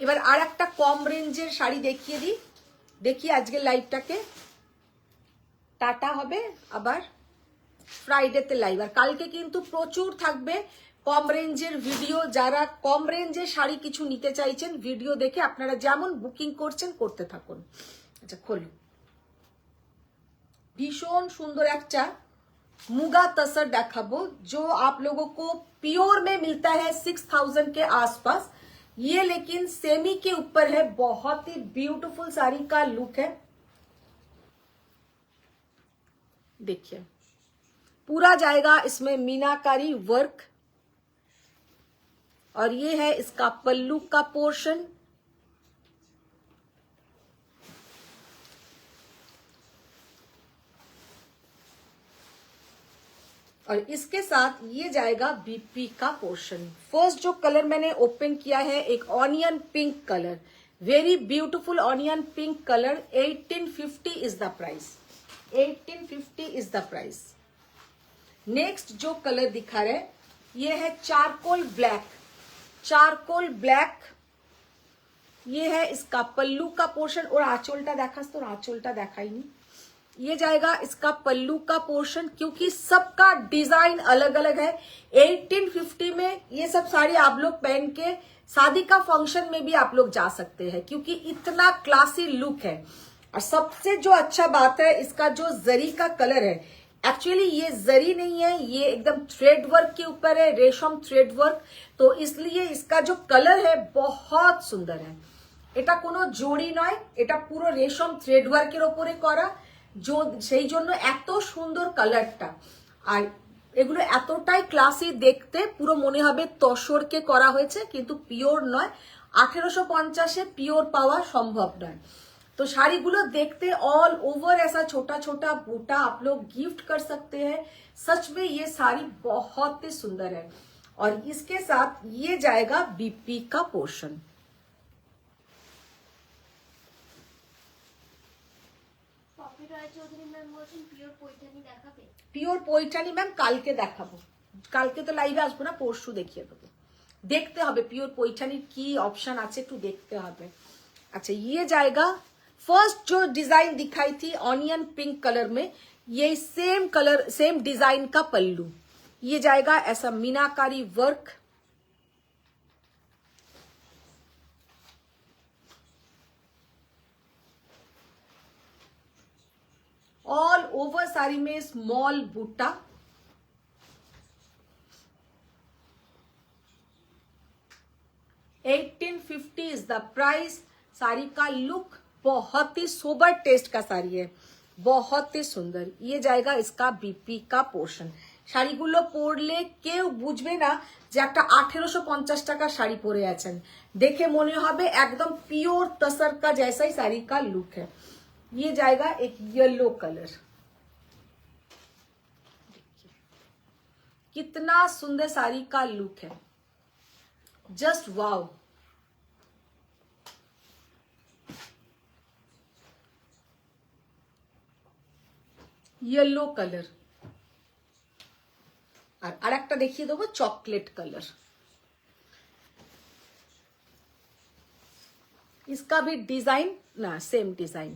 এবার আর একটা কম রেঞ্জের শাড়ি দেখিয়ে দিই, দেখি আজকের লাইভটাকে। টাটা হবে আবার ফ্রাইডেতে লাইভ, আর কালকে কিন্তু প্রচুর থাকবে কম রেঞ্জের ভিডিও। যারা কম রেঞ্জের শাড়ি কিছু নিতে চাইছেন, ভিডিও দেখে আপনারা যেমন বুকিং করছেন করতে থাকুন। আচ্ছা খোলো, ভীষণ সুন্দর একটা मुगा तसर देखाबो जो आप लोगों को प्योर में मिलता है 6000 के आसपास। ये लेकिन सेमी के ऊपर है, बहुत ही ब्यूटीफुल साड़ी का लुक है। देखिए पूरा जाएगा इसमें मीनाकारी वर्क, और ये है इसका पल्लू का पोर्शन। और इसके साथ ये जाएगा बीपी का पोर्शन। फर्स्ट जो कलर मैंने ओपन किया है एक onion pink colour, very beautiful onion pink colour. 1850 is the price, 1850 is the price. Next जो कलर दिखा रहे ये है चारकोल ब्लैक, चारकोल ब्लैक। ये है इसका पल्लू का पोर्शन, और आंचोलटा देखा तो आंचोलटा देखा ही नहीं। ये जाएगा इसका पल्लू का पोर्शन, क्योंकि सबका डिजाइन अलग अलग है। 1850 में ये सब साड़ी आप लोग पहन के शादी का फंक्शन में भी आप लोग जा सकते हैं, क्योंकि इतना क्लासी लुक है। और सबसे जो अच्छा बात है इसका जो जरी का कलर है, एक्चुअली ये जरी नहीं है, ये एकदम थ्रेड वर्क के ऊपर है, रेशम थ्रेड वर्क, तो इसलिए इसका जो कलर है बहुत सुंदर है। এটা কোনো জড়ি নয়, এটা পুরো রেশম থ্রেড ওয়ার্কের উপরে করা, সেই জন্য এত সুন্দর কালারটা। আর এগুলো এতটাই ক্লাসি দেখতে, পুরো মনে হবে তসরকে করা হয়েছে, কিন্তু পিওর নয়। 1850 পিওর পাওয়া সম্ভব নয়। तो শাড়িগুলো देखते ऑल ओवर ऐसा छोटा छोटा बूटा आप लोग गिफ्ट कर सकते हैं। सच में ये साड़ी बहुत ही सुंदर है। और इसके साथ ये जाएगा बीपी का पोर्शन। পিওর পৈঠানি ম্যাম কালকে দেখাবো, কালকে তো লাইভে আসবো না, পরশু দেখিয়ে দেবো। দেখতে হবে পিওর পৈঠানির কি অপশন আছে, একটু দেখতে হবে। अच्छा ये जाएगा फर्स्ट जो डिजाइन दिखाई थी ऑनियन पिंक कलर में, ये सेम कलर सेम डिजाइन का पल्लू। ये जाएगा ऐसा meenakari work, all over sari में small buta. $1850 is the price. Sari का लुक बहुत ही सोबर टेस्ट का साड़ी है, बहुत ही सुंदर। ये जाएगा इसका बीपी का पोर्शन। শাড়িগুলো পরলে কেউ বুঝবে না যে একটা 1850 টাকার শাড়ি পরে আছেন, দেখে মনে হবে একদম পিওর তসর का जैसा ही साड़ी का लुक है। ये जाएगा एक येलो कलर, कितना सुंदर साड़ी का लुक है, जस्ट वाव। येलो कलर আর একটা দেখিয়ে দেবো চকলেট কালার। इसका भी डिजाइन ना सेम डिजाइन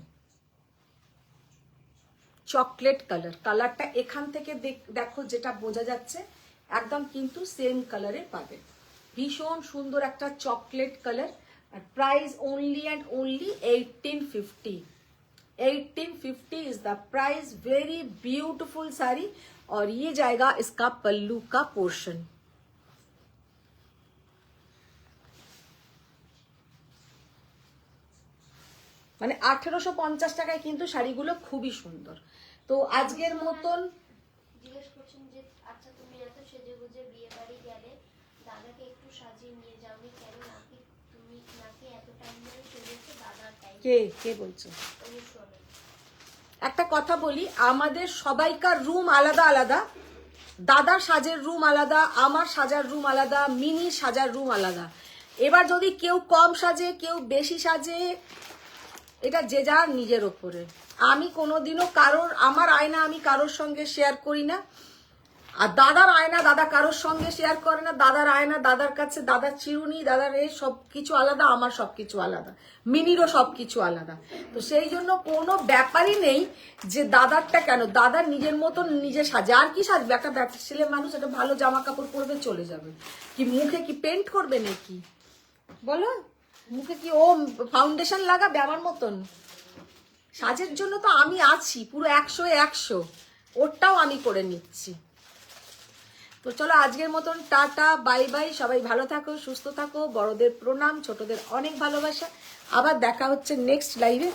চকলেট কালার। কালারটা এখান থেকে দেখো যেটা বোঝা যাচ্ছে একদম কিন্তু সেম কালারে পাবে। ভীষণ সুন্দর একটা চকলেট কালার। আর price only and only 1850। 1850 is the price. Very beautiful sari. और ये जाएगा इसका पल्लू का पोर्शन। মানে 1850 টাকায় কিন্তু শাড়িগুলো খুবই সুন্দর। তো আজকের মতন জিজ্ঞেস করছেন যে আচ্ছা তুমি এত সেজে গুজে বিয়ে বাড়ি গেলে দাদাকে একটু সাজিয়ে নিয়ে যাওনি কেন? নাকি তুমি নাকি এত টাইম ধরে সেজেছো দাদার টাইম? কে বলছে? একটা কথা বলি, আমাদের সবাইকার রুম আলাদা আলাদা। দাদার সাজের রুম আলাদা, আমার সাজার রুম আলাদা, মিনি সাজার রুম আলাদা। এবার যদি কেউ কম সাজে কেউ বেশি সাজে এটা যে যার নিজের ওপরে। আমি কোনোদিনও আমার আয়না আমি কারোর সঙ্গে শেয়ার করি না। আর দাদার আয়না দাদা কারোর সঙ্গে শেয়ার করে না। দাদার আয়না দাদার কাছে, দাদার চিরুনি, দাদার সবকিছু আলাদা, আমার সবকিছু আলাদা, মিনিরও সবকিছু আলাদা। তো সেই জন্য কোনো ব্যাপারই নেই যে দাদারটা কেন। দাদার নিজের মতন নিজে সাজে। আর কি সাজবে? একটা ছেলে মানুষ একটা ভালো জামা কাপড় পরবে চলে যাবে। কি মুখে কি পেন্ট করবে নাকি বলো? মুখে কি ও ফাউন্ডেশন লাগাবে আমার মতন? সাজের জন্য তো আমি আছি পুরো 100-100। ওরটাও আমি করে নিচ্ছি। তো চলো আজকের মতন টাটা, বাই বাই। সবাই ভালো থাকো, সুস্থ থাকো। বড়দের প্রণাম, ছোটদের অনেক ভালোবাসা। আবার দেখা হচ্ছে নেক্সট লাইভে।